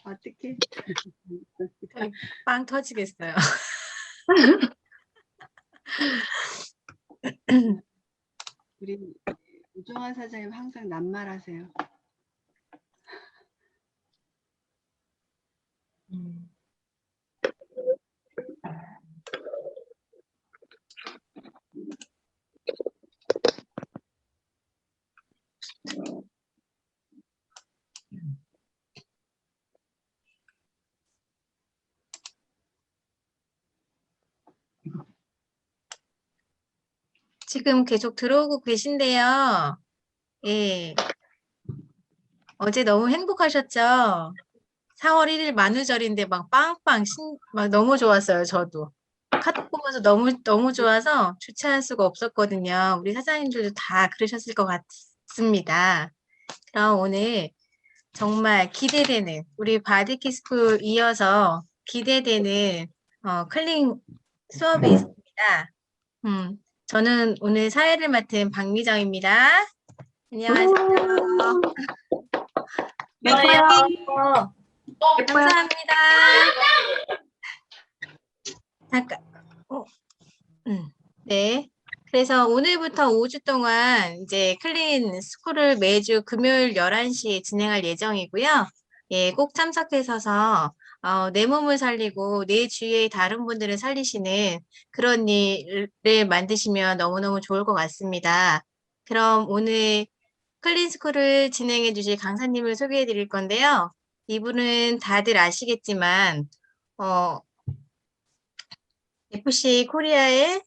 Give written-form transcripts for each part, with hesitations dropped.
어떻게? 빵 터지겠어요. 우리 우정화 사장님 항상 낱말하세요. 지금 계속 들어오고 계신데요. 예. 어제 너무 행복하셨죠? 4월 1일 만우절인데 막 빵빵 막 너무 좋았어요, 저도. 카톡 보면서 너무 좋아서 주체할 수가 없었거든요. 우리 사장님들도 다 그러셨을 것 같습니다. 그럼 오늘 정말 기대되는 우리 바디키스쿨 이어서 기대되는 클링 수업이 있습니다. 저는 오늘 사회를 맡은 박미정입니다. 안녕하세요. 예뻐요. 감사합니다. 잠깐. 네. 그래서 오늘부터 5주 동안 이제 클린 스쿨을 매주 금요일 11시에 진행할 예정이고요. 예, 꼭 참석해서서 내 몸을 살리고 내 주위의 다른 분들을 살리시는 그런 일을 만드시면 너무너무 좋을 것 같습니다. 그럼 오늘 클린 스쿨을 진행해 주실 강사님을 소개해 드릴 건데요. 이분은 다들 아시겠지만 FC 코리아의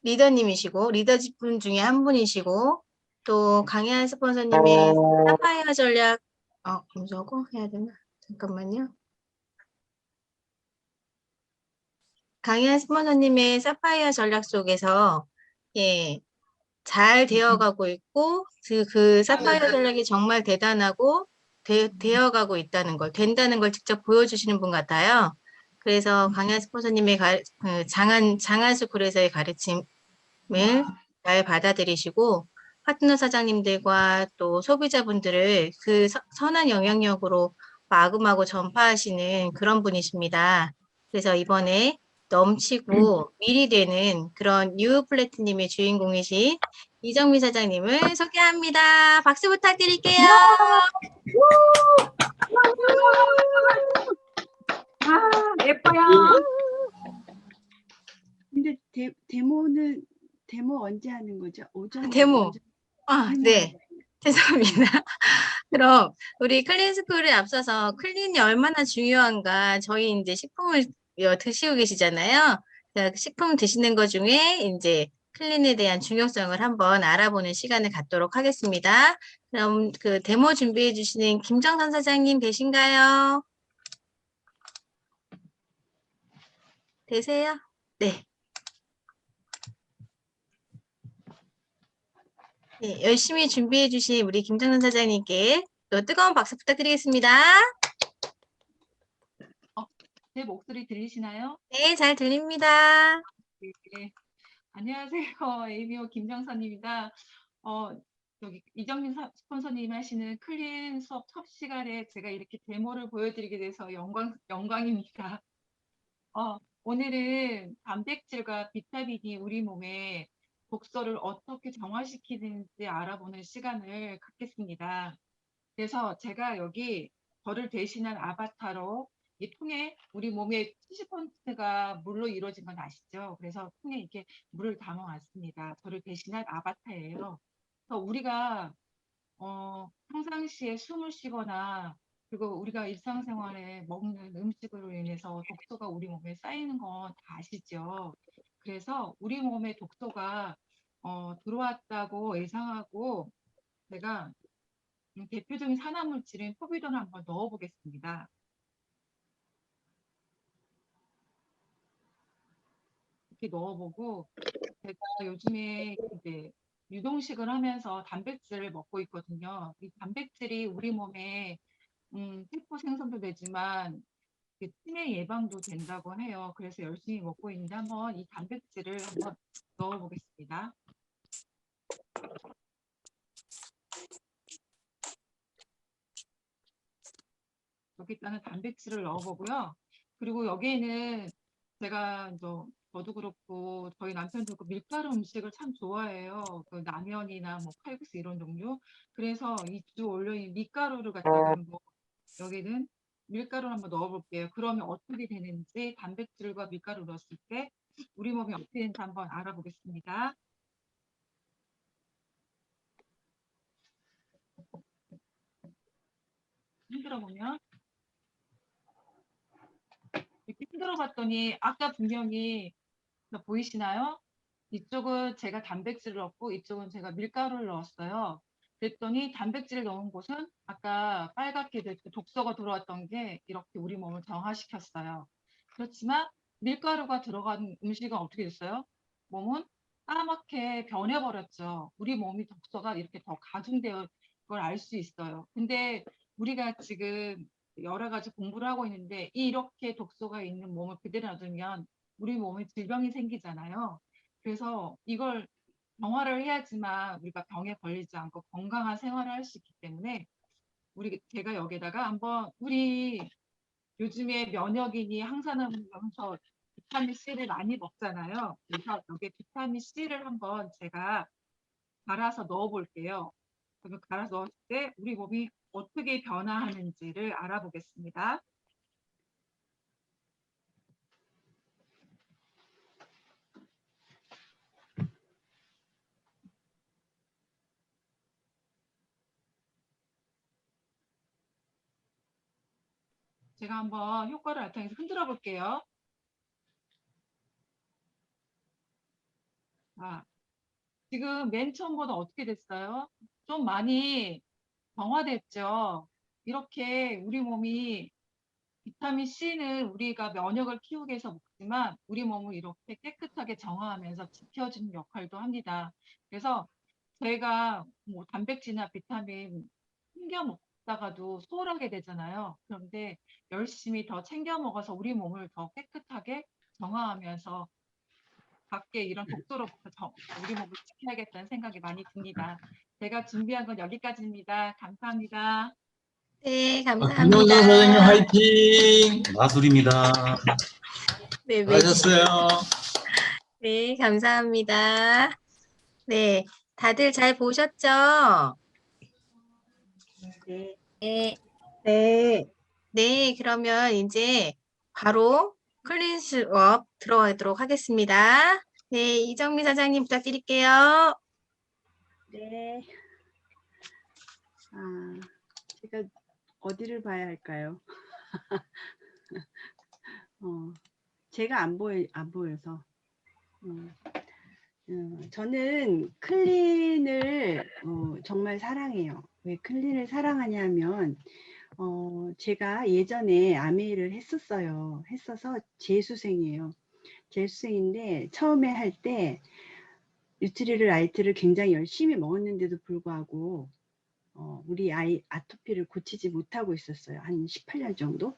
리더님이시고 리더분 중에 한 분이시고 또 강혜한 스폰서님의 사파이어 전략 저거 해야 되나? 잠깐만요. 강혜한 스폰서님의 사파이어 전략 속에서 예, 잘 되어가고 있고 그 사파이어 전략이 정말 대단하고 되어가고 있다는 걸 된다는 걸 직접 보여주시는 분 같아요. 그래서 강혜한 스폰서님의 그 장한수 쿨에서의 가르침을 잘 받아들이시고 파트너 사장님들과 또 소비자분들을 그 선한 영향력으로 마구마구 전파하시는 그런 분이십니다. 그래서 이번에 넘치고 밀이 되는 그런 뉴플래티님의 주인공이신 이정미 사장님을 소개합니다. 박수 부탁드릴게요. 예뻐요. 근데 데모 언제 하는 거죠? 오전 데모. 네. 해놔요. 죄송합니다. 그럼 우리 클린 스쿨에 앞서서 클린이 얼마나 중요한가 저희 이제 식품을 드시고 계시잖아요. 식품 드시는 것 중에 이제 클린에 대한 중요성을 한번 알아보는 시간을 갖도록 하겠습니다. 그럼 그 데모 준비해 주시는 김정선 사장님 계신가요? 되세요? 네. 네, 열심히 준비해 주신 우리 김정선 사장님께 또 뜨거운 박수 부탁드리겠습니다. 제 목소리 들리시나요? 네, 잘 들립니다. 네. 안녕하세요. 에이미오 김정선입니다. 여기 이정민 스폰서님 하시는 클린 수업 첫 시간에 제가 이렇게 데모를 보여드리게 돼서 영광입니다. 오늘은 단백질과 비타민이 우리 몸에 독소를 어떻게 정화시키는지 알아보는 시간을 갖겠습니다. 그래서 제가 여기 저를 대신한 아바타로 이 통에 우리 몸의 70%가 물로 이루어진 건 아시죠? 그래서 통에 이렇게 물을 담아왔습니다. 저를 대신한 아바타예요. 그래서 우리가 평상시에 숨을 쉬거나 그리고 우리가 일상생활에 먹는 음식으로 인해서 독소가 우리 몸에 쌓이는 건 다 아시죠? 그래서 우리 몸에 독소가 들어왔다고 예상하고 제가 대표적인 산화물질인 포비돈을 한번 넣어보겠습니다. 이렇게 넣어보고 제가 요즘에 이제 유동식을 하면서 단백질을 먹고 있거든요. 이 단백질이 우리 몸에 세포 생성도 되지만 치매 예방도 된다고 해요. 그래서 열심히 먹고 있는데 한번 이 단백질을 한번 넣어보겠습니다. 여기다는 단백질을 넣어보고요. 그리고 여기에는 제가 저도 그렇고 저희 남편도 그 밀가루 음식을 참 좋아해요. 그 라면이나 뭐 칼국수 이런 종류. 그래서 이 주 올려인 밀가루를 갖다가 한번 여기는 밀가루를 한번 넣어볼게요. 그러면 어떻게 되는지 단백질과 밀가루 넣었을 때 우리 몸이 어떻게 되는지 한번 알아보겠습니다. 흔들어 보면 이렇게 흔들어 봤더니 아까 분명히 보이시나요? 이쪽은 제가 단백질을 넣었고 이쪽은 제가 밀가루를 넣었어요. 그랬더니 단백질을 넣은 곳은 아까 빨갛게 됐고 독소가 들어왔던 게 이렇게 우리 몸을 정화시켰어요. 그렇지만 밀가루가 들어간 음식은 어떻게 됐어요? 몸은 까맣게 변해버렸죠. 우리 몸이 독소가 이렇게 더 가중되어 걸 알 수 있어요. 근데 우리가 지금 여러 가지 공부를 하고 있는데 이렇게 독소가 있는 몸을 그대로 놔두면 우리 몸에 질병이 생기잖아요. 그래서 이걸 정화를 해야지만 우리가 병에 걸리지 않고 건강한 생활을 할 수 있기 때문에 제가 여기다가 한번 우리 요즘에 면역인이 항산화물면서 비타민 C를 많이 먹잖아요. 그래서 여기에 비타민 C를 한번 제가 갈아서 넣어 볼게요. 그러면 갈아서 넣었을 때 우리 몸이 어떻게 변화하는지를 알아보겠습니다. 제가 한번 효과를 나타내서 흔들어 볼게요. 아, 지금 맨 처음보다 어떻게 됐어요? 좀 많이 정화됐죠? 이렇게 우리 몸이 비타민 C는 우리가 면역을 키우기 위해서 먹지만 우리 몸을 이렇게 깨끗하게 정화하면서 지켜주는 역할도 합니다. 그래서 저희가 뭐 단백질이나 비타민 챙겨 먹다가도 소홀하게 되잖아요. 그런데 열심히 더 챙겨 먹어서 우리 몸을 더 깨끗하게 정화하면서 밖에 이런 독소로부터 우리 몸을 지켜야겠다는 생각이 많이 듭니다. 제가 준비한 건 여기까지입니다. 감사합니다. 네, 김영선 감사합니다. 선생님 화이팅! 마술입니다. 네, 매 수고하셨어요. 네, 감사합니다. 네, 다들 잘 보셨죠? 네. 네. 네. 네, 그러면 이제 바로 클린 수업 들어가도록 하겠습니다. 네, 이정미 사장님 부탁드릴게요. 네. 아, 제가 어디를 봐야 할까요? 제가 안 보여서. 저는 클린을 정말 사랑해요. 왜 클린을 사랑하냐면 제가 예전에 아메이를 했어서 재수생이에요. 재수생인데 처음에 할 때 뉴트리를 라이트를 굉장히 열심히 먹었는데도 불구하고 우리 아이 아토피를 고치지 못하고 있었어요. 한 18년 정도.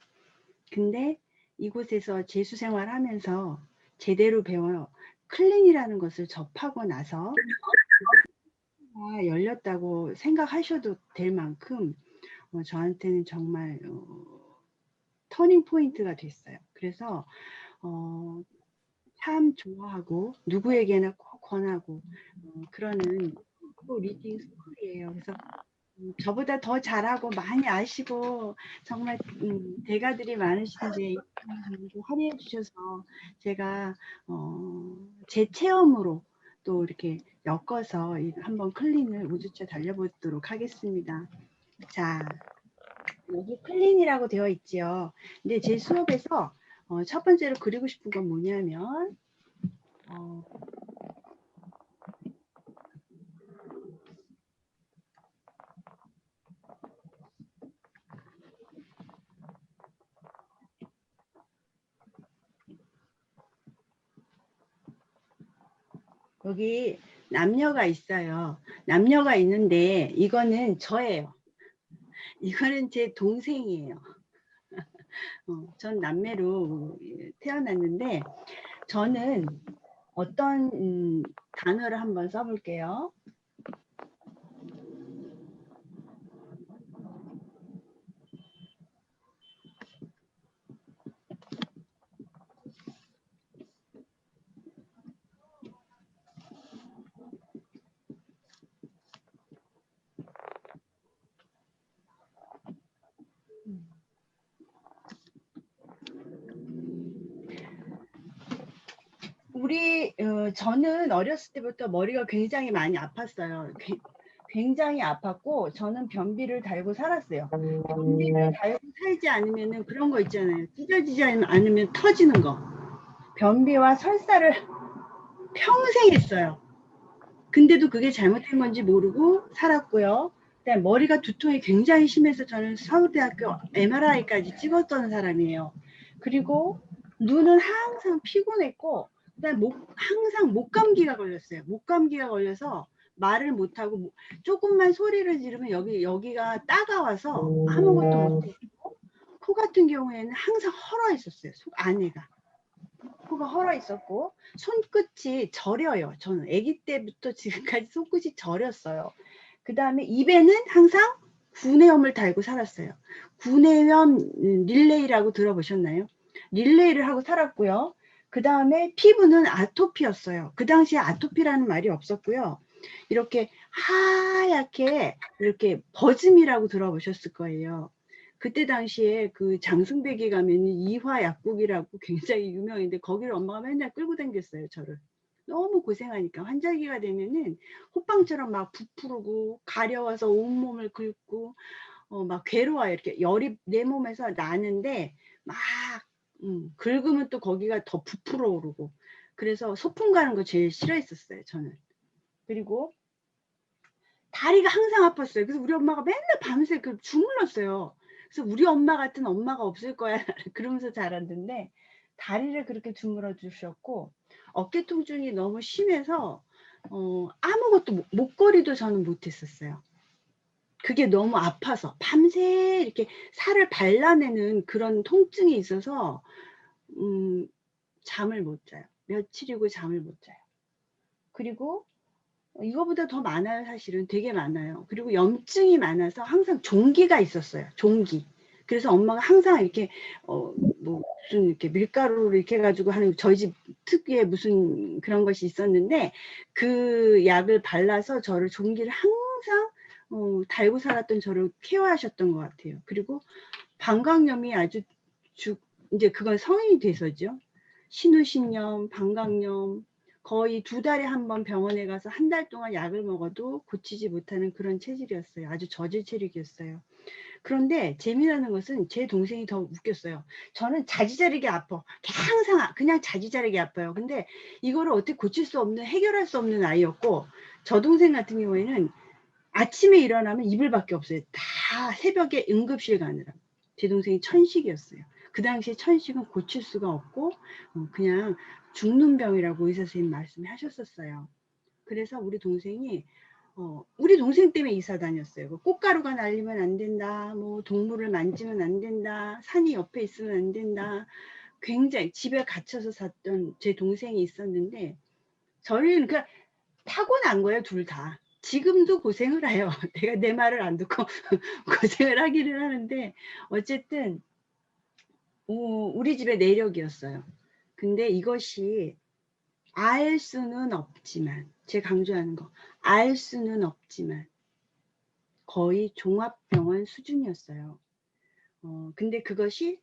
근데 이곳에서 재수생활 하면서 제대로 배워요. 클린이라는 것을 접하고 나서 열렸다고 생각하셔도 될 만큼 저한테는 정말 터닝 포인트가 됐어요. 그래서 참 좋아하고 누구에게나 꼭 권하고 그러는 리딩 스쿨이에요. 그래서 저보다 더 잘하고 많이 아시고 정말 대가들이 많으신데 할애해 주셔서 제가 제 체험으로 또 이렇게 엮어서 한번 클린을 우주차 달려보도록 하겠습니다. 자, 여기 클린이라고 되어 있지요. 근데 제 수업에서 첫 번째로 그리고 싶은 건 뭐냐면 여기 남녀가 있어요. 남녀가 있는데 이거는 저예요. 이거는 제 동생이에요. 전 남매로 태어났는데 저는 어떤 단어를 한번 써볼게요. 저는 어렸을 때부터 머리가 굉장히 많이 아팠어요. 굉장히 아팠고 저는 변비를 달고 살았어요. 변비를 달고 살지 않으면 그런 거 있잖아요. 찢어지지 않으면 터지는 거. 변비와 설사를 평생 했어요. 근데도 그게 잘못된 건지 모르고 살았고요. 그다음에 머리가 두통이 굉장히 심해서 저는 서울대학교 MRI까지 찍었던 사람이에요. 그리고 눈은 항상 피곤했고 그다음에 항상 목감기가 걸렸어요. 목감기가 걸려서 말을 못하고 조금만 소리를 지르면 여기가 따가워서 아무것도 못했고 코 같은 경우에는 항상 헐어 있었어요. 속 안에가. 코가 헐어 있었고 손끝이 저려요. 저는 아기 때부터 지금까지 손끝이 저렸어요. 그 다음에 입에는 항상 구내염을 달고 살았어요. 구내염 릴레이라고 들어보셨나요? 릴레이를 하고 살았고요. 그 다음에 피부는 아토피였어요. 그 당시에 아토피라는 말이 없었고요. 이렇게 하얗게 이렇게 버짐이라고 들어보셨을 거예요. 그때 당시에 그 장승백이 가면 이화 약국이라고 굉장히 유명한데 거기를 엄마가 맨날 끌고 다녔어요. 저를. 너무 고생하니까 환절기가 되면은 호빵처럼 막 부풀고 가려워서 온몸을 긁고 막 괴로워요. 이렇게 열이 내 몸에서 나는데 막 긁으면 또 거기가 더 부풀어 오르고 그래서 소풍 가는 거 제일 싫어했었어요. 저는. 그리고 다리가 항상 아팠어요. 그래서 우리 엄마가 맨날 밤새 주물렀어요. 그래서 우리 엄마 같은 엄마가 없을 거야 그러면서 자랐는데 다리를 그렇게 주물러 주셨고 어깨 통증이 너무 심해서 아무것도 목걸이도 저는 못했었어요. 그게 너무 아파서 밤새 이렇게 살을 발라내는 그런 통증이 있어서 잠을 못 자요. 며칠이고 잠을 못 자요. 그리고 이거보다 더 많아요. 사실은 되게 많아요. 그리고 염증이 많아서 항상 종기가 있었어요. 종기. 그래서 엄마가 항상 이렇게 뭐 무슨 이렇게 밀가루를 이렇게 해가지고 하는 저희 집 특유의 무슨 그런 것이 있었는데 그 약을 발라서 저를 종기를 항상 달고 살았던 저를 케어하셨던 것 같아요. 그리고 방광염이 아주 이제 그건 성인이 돼서죠. 신우신염, 방광염 거의 2달에 한 번 병원에 가서 1달 동안 약을 먹어도 고치지 못하는 그런 체질이었어요. 아주 저질 체력이었어요. 그런데 재미나는 것은 제 동생이 더 웃겼어요. 저는 자지자르게 아파. 항상 그냥 자지자르게 아파요. 근데 이거를 어떻게 고칠 수 없는 해결할 수 없는 아이였고 저 동생 같은 경우에는 아침에 일어나면 이불 밖에 없어요. 다 새벽에 응급실 가느라. 제 동생이 천식이었어요. 그 당시에 천식은 고칠 수가 없고 그냥 죽는 병이라고 의사 선생님 말씀하셨었어요. 그래서 우리 동생이 우리 동생 때문에 이사 다녔어요. 꽃가루가 날리면 안 된다. 뭐 동물을 만지면 안 된다. 산이 옆에 있으면 안 된다. 굉장히 집에 갇혀서 샀던 제 동생이 있었는데 저희는 그냥 타고난 거예요. 둘 다. 지금도 고생을 해요. 내가 내 말을 안 듣고 고생을 하기는 하는데 어쨌든 우리 집의 내력이었어요. 근데 이것이 알 수는 없지만 제가 강조하는 거 알 수는 없지만 거의 종합병원 수준이었어요. 근데 그것이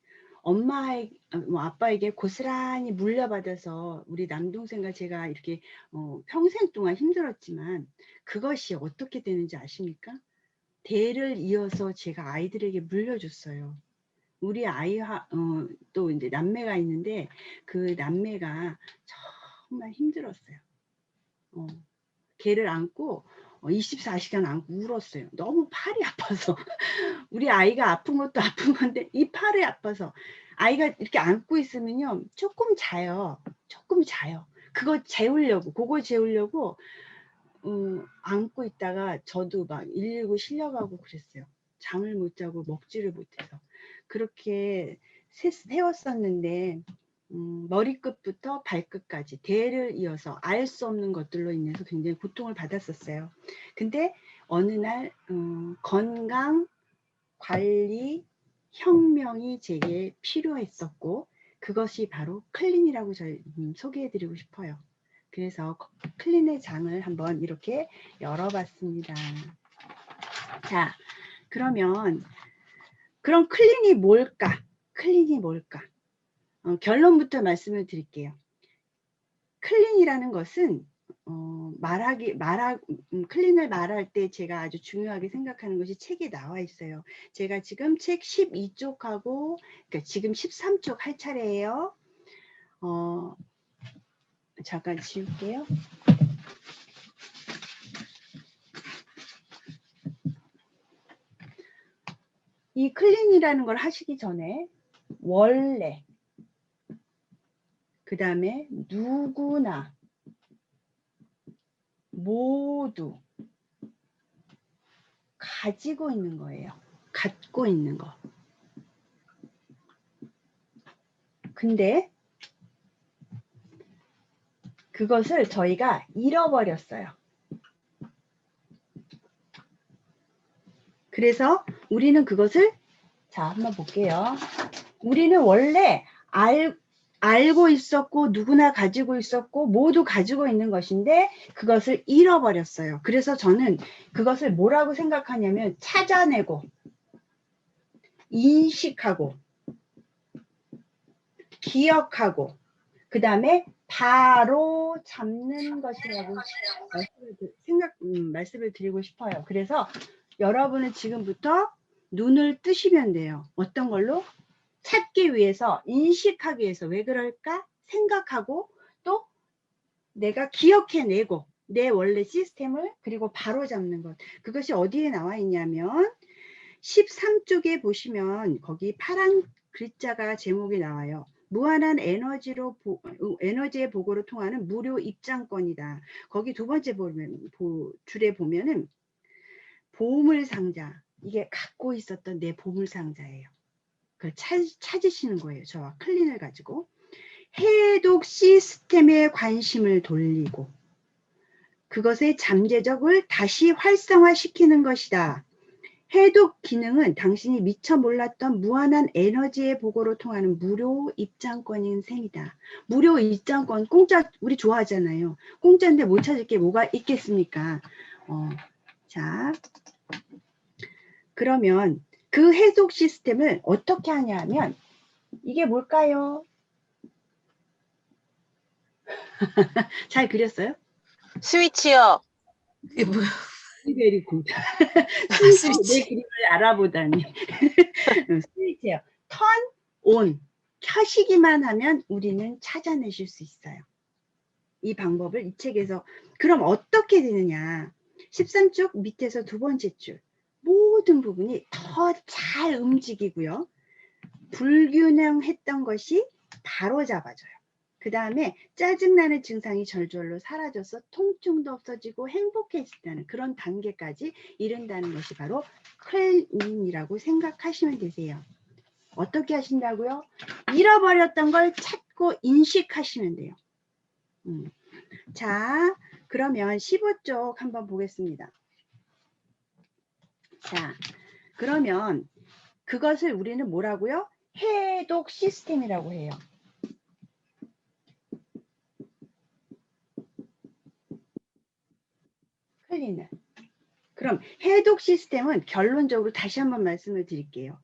아빠에게 고스란히 물려받아서 우리 남동생과 제가 이렇게 평생 동안 힘들었지만 그것이 어떻게 되는지 아십니까? 대를 이어서 제가 아이들에게 물려줬어요. 우리 또 이제 남매가 있는데 그 남매가 정말 힘들었어요. 걔를 안고 24시간 안고 울었어요. 너무 팔이 아파서 우리 아이가 아픈 것도 아픈 건데 이 팔이 아파서 아이가 이렇게 안고 있으면요 조금 자요. 그거 재우려고 안고 있다가 저도 막 119 실려가고 그랬어요. 잠을 못 자고 먹지를 못해서 그렇게 세웠었는데 머리끝부터 발끝까지 대를 이어서 알 수 없는 것들로 인해서 굉장히 고통을 받았었어요. 근데 어느 날 건강 관리 혁명이 제게 필요했었고 그것이 바로 클린이라고 소개해드리고 싶어요. 그래서 클린의 장을 한번 이렇게 열어봤습니다. 자, 그럼 클린이 뭘까? 결론부터 말씀을 드릴게요. 클린이라는 것은 클린을 말할 때 제가 아주 중요하게 생각하는 것이 책에 나와 있어요. 제가 지금 책 12쪽하고 그러니까 지금 13쪽 할 차례예요. 잠깐 지울게요. 이 클린이라는 걸 하시기 전에 원래, 그 다음에 누구나, 모두 가지고 있는 거예요. 갖고 있는 거. 근데 그것을 저희가 잃어버렸어요. 그래서 우리는 그것을, 자, 한번 볼게요. 우리는 원래 알고 있었고 누구나 가지고 있었고 모두 가지고 있는 것인데 그것을 잃어버렸어요. 그래서 저는 그것을 뭐라고 생각하냐면 찾아내고 인식하고 기억하고 그 다음에 바로 잡는 것이라고 말씀을 드리고 싶어요. 그래서 여러분은 지금부터 눈을 뜨시면 돼요. 어떤 걸로? 찾기 위해서, 인식하기 위해서. 왜 그럴까? 생각하고 또 내가 기억해내고 내 원래 시스템을 그리고 바로 잡는 것. 그것이 어디에 나와 있냐면 13쪽에 보시면 거기 파란 글자가 제목이 나와요. 무한한 에너지의 보고로 통하는 무료 입장권이다. 거기 두 번째 줄에 보면은 보물상자. 이게 갖고 있었던 내 보물상자예요. 그걸 찾으시는 거예요. 저와 클린을 가지고. 해독 시스템에 관심을 돌리고 그것의 잠재적을 다시 활성화시키는 것이다. 해독 기능은 당신이 미처 몰랐던 무한한 에너지의 보고로 통하는 무료 입장권인 셈이다. 무료 입장권, 공짜 우리 좋아하잖아요. 공짜인데 못 찾을 게 뭐가 있겠습니까? 자, 그러면 그 해독 시스템을 어떻게 하냐 하면 이게 뭘까요? 잘 그렸어요? 스위치요. 이게 뭐야? 베리 굿. 스위치. 내 그림을 알아보다니. 스위치요. 턴 온. 켜시기만 하면 우리는 찾아내실 수 있어요. 이 방법을 이 책에서. 그럼 어떻게 되느냐. 13쪽 밑에서 두 번째 줄. 모든 부분이 더 잘 움직이고요. 불균형했던 것이 바로 잡아져요. 그 다음에 짜증나는 증상이 절절로 사라져서 통증도 없어지고 행복해진다는 그런 단계까지 이른다는 것이 바로 클린이라고 생각하시면 되세요. 어떻게 하신다고요? 잃어버렸던 걸 찾고 인식하시면 돼요. 자, 그러면 15쪽 한번 보겠습니다. 자, 그러면 그것을 우리는 뭐라고요? 해독 시스템이라고 해요. 클린을. 그럼 해독 시스템은 결론적으로 다시 한번 말씀을 드릴게요.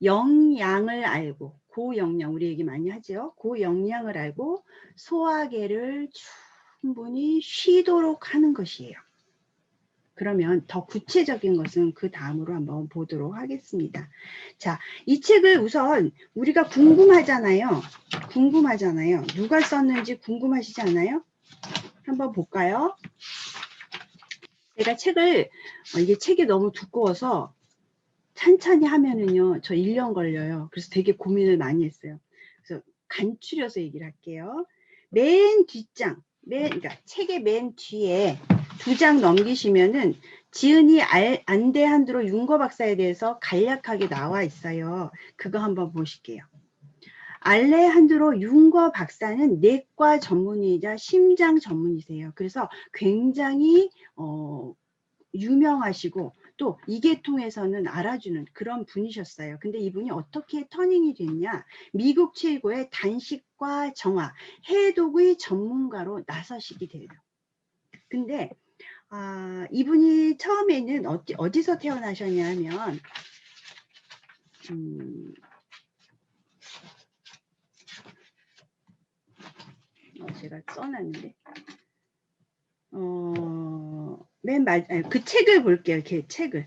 영양을 알고, 고영양, 우리 얘기 많이 하죠. 고영양을 알고 소화계를 충분히 쉬도록 하는 것이에요. 그러면 더 구체적인 것은 그 다음으로 한번 보도록 하겠습니다. 자, 이 책을 우선 우리가 궁금하잖아요. 누가 썼는지 궁금하시지 않아요? 한번 볼까요? 제가 책을, 이게 책이 너무 두꺼워서 천천히 하면은요, 저 1년 걸려요. 그래서 되게 고민을 많이 했어요. 그래서 간추려서 얘기를 할게요. 맨 뒷장, 그러니까 책의 맨 뒤에 2장 넘기시면은 지은이 안대한드로 윤거 박사에 대해서 간략하게 나와 있어요. 그거 한번 보실게요. 알레한드로 윤거 박사는 내과 전문의이자 심장 전문의세요. 그래서 굉장히 유명하시고 또 이 계통에서는 알아주는 그런 분이셨어요. 근데 이분이 어떻게 터닝이 됐냐? 미국 최고의 단식과 정화, 해독의 전문가로 나서시게 돼요. 근데 이분이 처음에는 어디서 태어나셨냐 하면 제가 써놨는데 그 책을 볼게요. 그 책을.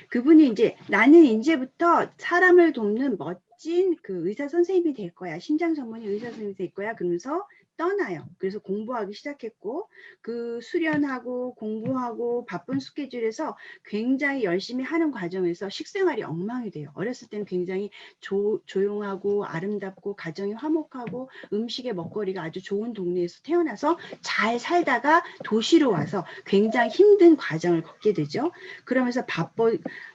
그분이 이제 나는 이제부터 사람을 돕는 멋진 그 의사 선생님이 될 거야. 심장 전문의 의사 선생님이 될 거야. 그러면서 떠나요. 그래서 공부하기 시작했고 그 수련하고 공부하고 바쁜 스케줄에서 굉장히 열심히 하는 과정에서 식생활이 엉망이 돼요. 어렸을 때는 굉장히 조용하고 아름답고 가정이 화목하고 음식의 먹거리가 아주 좋은 동네에서 태어나서 잘 살다가 도시로 와서 굉장히 힘든 과정을 겪게 되죠. 그러면서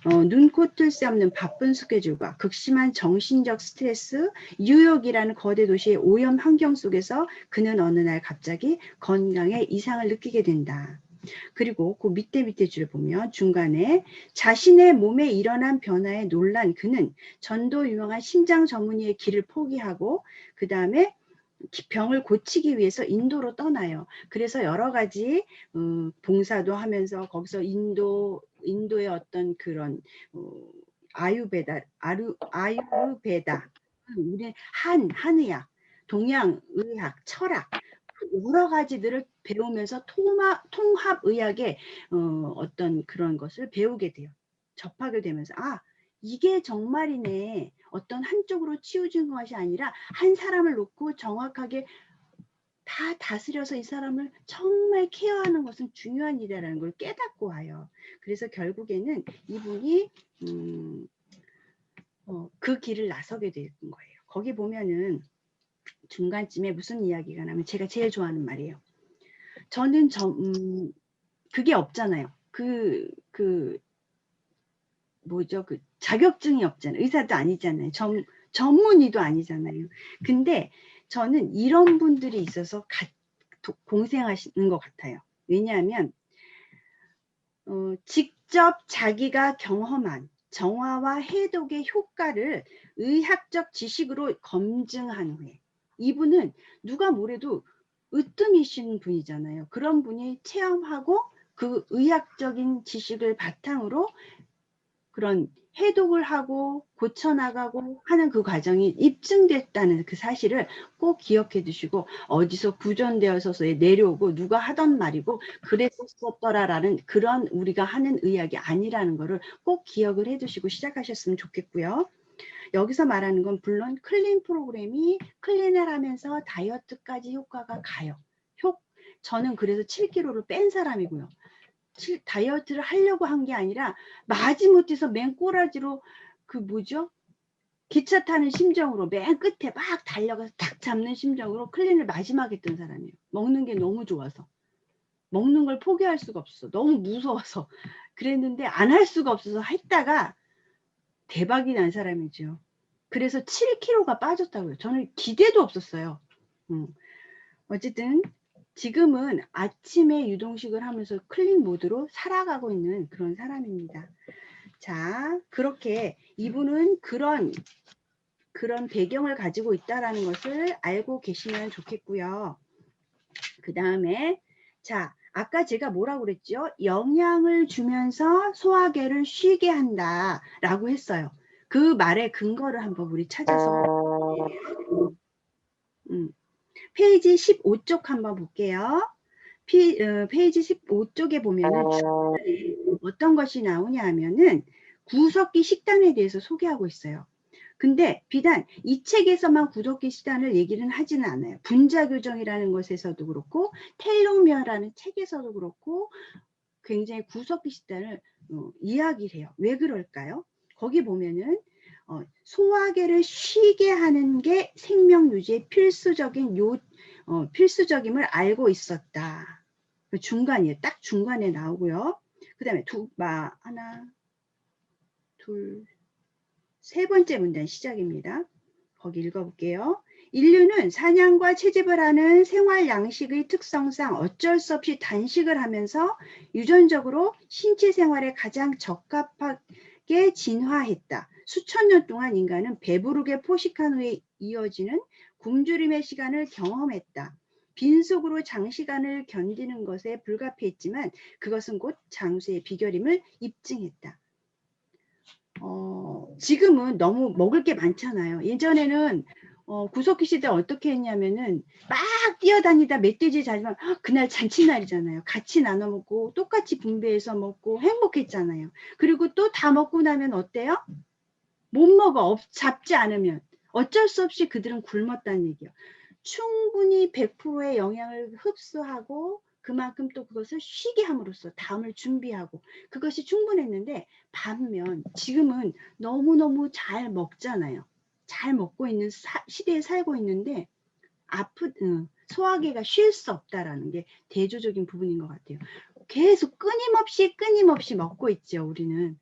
눈코 뜰 새 없는 바쁜 스케줄과 극심한 정신적 스트레스, 뉴욕이라는 거대 도시의 오염 환경 속에서 그는 어느 날 갑자기 건강에 이상을 느끼게 된다. 그리고 그 밑에 줄을 보면 중간에 자신의 몸에 일어난 변화에 놀란 그는 전도 유명한 심장 전문의의 길을 포기하고 그 다음에 병을 고치기 위해서 인도로 떠나요. 그래서 여러 가지 봉사도 하면서 거기서 인도의 어떤 그런 아유베다 우리 한의학, 동양의학, 철학 여러 가지들을 배우면서 통합의학의 어떤 그런 것을 배우게 돼요. 접하게 되면서 이게 정말이네. 어떤 한쪽으로 치우친 것이 아니라 한 사람을 놓고 정확하게 다 다스려서 이 사람을 정말 케어하는 것은 중요한 일이라는 걸 깨닫고 와요. 그래서 결국에는 이분이 그 길을 나서게 된 거예요. 거기 보면은 중간쯤에 무슨 이야기가 나면 제가 제일 좋아하는 말이에요. 저는 그게 없잖아요. 뭐죠? 그 자격증이 없잖아요. 의사도 아니잖아요. 전문의도 아니잖아요. 근데 저는 이런 분들이 있어서 공생하시는 것 같아요. 왜냐하면 직접 자기가 경험한 정화와 해독의 효과를 의학적 지식으로 검증한 후에 이분은 누가 뭐래도 으뜸이신 분이잖아요. 그런 분이 체험하고 그 의학적인 지식을 바탕으로 그런 해독을 하고 고쳐나가고 하는 그 과정이 입증됐다는 그 사실을 꼭 기억해 두시고 어디서 구전되어서 내려오고 누가 하던 말이고 그랬었더라라는 그런 우리가 하는 의학이 아니라는 거를 꼭 기억을 해 두시고 시작하셨으면 좋겠고요. 여기서 말하는 건 물론 클린 프로그램이 클린을 하면서 다이어트까지 효과가 가요. 저는 그래서 7kg를 뺀 사람이고요. 다이어트를 하려고 한 게 아니라 마지못해서 맨꼬라지로 기차 타는 심정으로 맨 끝에 막 달려가서 탁 잡는 심정으로 클린을 마지막에 했던 사람이에요. 먹는 게 너무 좋아서. 먹는 걸 포기할 수가 없어서. 너무 무서워서. 그랬는데 안 할 수가 없어서 했다가 대박이 난 사람이죠. 그래서 7kg가 빠졌다고요. 저는 기대도 없었어요. 어쨌든 지금은 아침에 유동식을 하면서 클린 모드로 살아가고 있는 그런 사람입니다. 자, 그렇게 이분은 그런 배경을 가지고 있다라는 것을 알고 계시면 좋겠고요. 그 다음에 자, 아까 제가 뭐라고 그랬죠? 영양을 주면서 소화계를 쉬게 한다라고 했어요. 그 말의 근거를 한번 우리 찾아서 페이지 15쪽 한번 볼게요. 페이지 15쪽에 보면은 어떤 것이 나오냐 하면은 구석기 식단에 대해서 소개하고 있어요. 근데 비단 이 책에서만 구석기 식단을 얘기는 하지는 않아요. 분자교정이라는 것에서도 그렇고 텔로미어라는 책에서도 그렇고 굉장히 구석기 식단을 이야기를 해요. 왜 그럴까요? 거기 보면은 소화계를 쉬게 하는 게 생명 유지의 필수적임을 알고 있었다. 그 중간이에요. 딱 중간에 나오고요. 그 다음에 하나, 둘, 세 번째 문단 시작입니다. 거기 읽어볼게요. 인류는 사냥과 채집을 하는 생활 양식의 특성상 어쩔 수 없이 단식을 하면서 유전적으로 신체 생활에 가장 적합하게 진화했다. 수천 년 동안 인간은 배부르게 포식한 후에 이어지는 굶주림의 시간을 경험했다. 빈속으로 장시간을 견디는 것에 불가피했지만 그것은 곧 장수의 비결임을 입증했다. 지금은 너무 먹을 게 많잖아요. 예전에는 구석기 시대 어떻게 했냐면은 막 뛰어다니다 멧돼지 자지만 그날 잔치날이잖아요. 같이 나눠 먹고 똑같이 분배해서 먹고 행복했잖아요. 그리고 또 다 먹고 나면 어때요? 못 먹어. 잡지 않으면 어쩔 수 없이 그들은 굶었다는 얘기예요. 충분히 100%의 영양을 흡수하고 그만큼 또 그것을 쉬게 함으로써 다음을 준비하고 그것이 충분했는데 반면 지금은 너무너무 잘 먹잖아요. 잘 먹고 있는 시대에 살고 있는데 소화기가 쉴 수 없다라는 게 대조적인 부분인 것 같아요. 계속 끊임없이 먹고 있죠. 우리는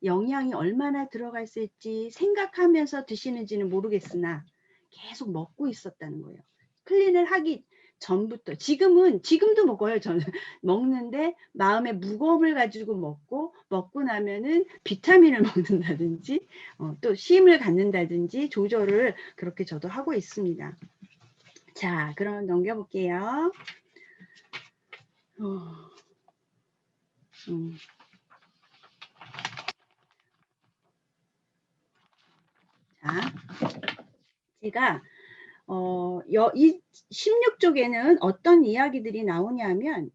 영양이 얼마나 들어가 있을지 생각하면서 드시는지는 모르겠으나 계속 먹고 있었다는 거예요. 클린을 하기 전부터 지금도 먹어요. 저는 먹는데 마음의 무거움을 가지고 먹고 나면은 비타민을 먹는다든지 또 힘을 갖는다든지 조절을 그렇게 저도 하고 있습니다. 자, 그럼 넘겨볼게요. 자, 제가 이 16쪽에는 어떤 이야기들이 나오냐면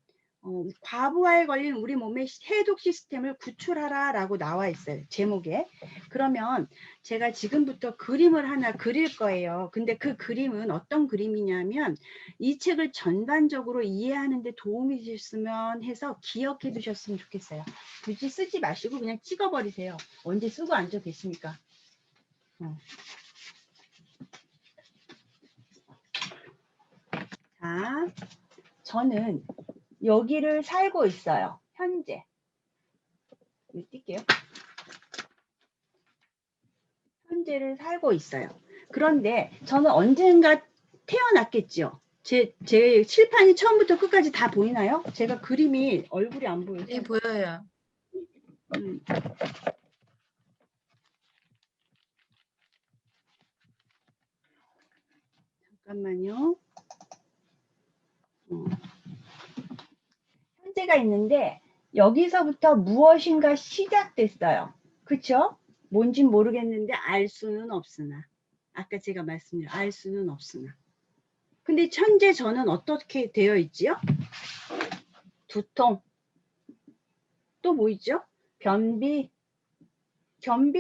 과부하에 걸린 우리 몸의 해독 시스템을 구출하라 라고 나와 있어요. 제목에. 그러면 제가 지금부터 그림을 하나 그릴 거예요. 근데 그 그림은 어떤 그림이냐면 이 책을 전반적으로 이해하는 데 도움이 되셨으면 해서 기억해 두셨으면 좋겠어요. 굳이 쓰지 마시고 그냥 찍어버리세요. 언제 쓰고 앉아 계십니까? 자, 저는 여기를 살고 있어요. 현재. 뛸게요. 현재를 살고 있어요. 그런데 저는 언젠가 태어났겠죠. 제 칠판이 처음부터 끝까지 다 보이나요? 제가 그림이 얼굴이 안 보여요. 네, 보여요. 잠깐만요. 현재가 있는데 여기서부터 무엇인가 시작됐어요. 그쵸? 뭔진 모르겠는데 알 수는 없으나 아까 제가 말씀드린 알 수는 없으나 근데 현재 저는 어떻게 되어 있지요? 두통 또 뭐 있죠? 변비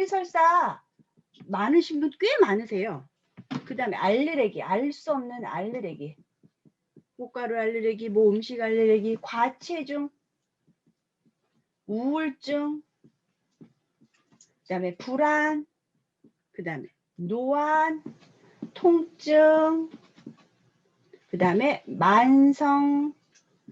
설사 많으신 분 꽤 많으세요. 그 다음에 알레르기 알 수 없는 알레르기 꽃가루 알레르기, 뭐 음식 알레르기, 과체중, 우울증, 그 다음에 불안, 그 다음에 노안, 통증, 그 다음에 만성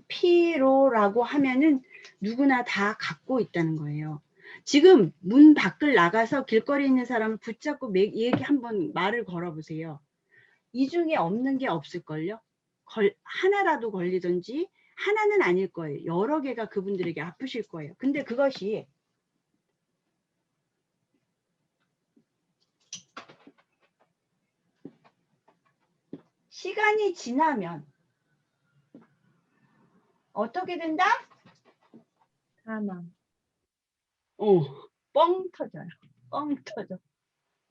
피로라고 하면은 누구나 다 갖고 있다는 거예요. 지금 문 밖을 나가서 길거리에 있는 사람을 붙잡고 얘기 한번 말을 걸어보세요. 이 중에 없는 게 없을걸요? 하나라도 걸리든지 하나는 아닐 거예요. 여러 개가 그분들에게 아프실 거예요. 근데 그것이 시간이 지나면 어떻게 된다? 사망. 뻥 터져요. 뻥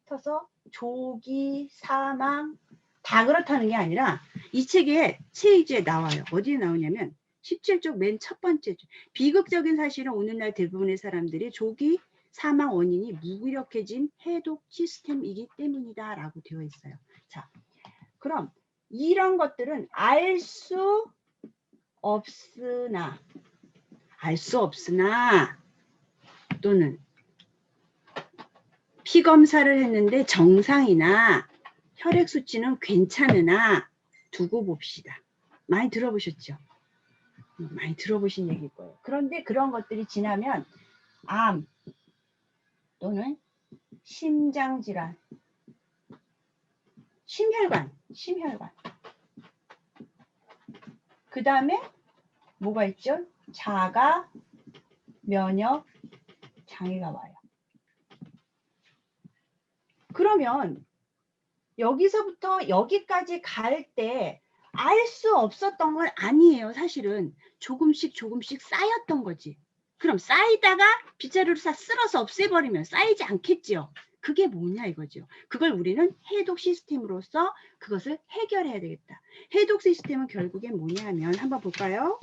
터서 조기, 사망 다 그렇다는 게 아니라 이 책에 페이지에 나와요. 어디에 나오냐면 17쪽 맨 첫 번째 줄. 비극적인 사실은 오늘날 대부분의 사람들이 조기 사망 원인이 무기력해진 해독 시스템이기 때문이다 라고 되어 있어요. 자, 그럼 이런 것들은 알 수 없으나 또는 피 검사를 했는데 정상이나 혈액 수치는 괜찮으나 두고 봅시다. 많이 들어보셨죠? 많이 들어보신 얘기일 거예요. 그런데 그런 것들이 지나면 암 또는 심장질환, 심혈관 그 다음에 뭐가 있죠? 자가 면역 장애가 와요. 그러면 여기서부터 여기까지 갈 때 알 수 없었던 건 아니에요. 사실은 조금씩 쌓였던 거지. 그럼 쌓이다가 빗자루로 쓸어서 없애버리면 쌓이지 않겠죠. 그게 뭐냐 이거죠. 그걸 우리는 해독 시스템으로서 그것을 해결해야 되겠다. 해독 시스템은 결국엔 뭐냐 하면 한번 볼까요?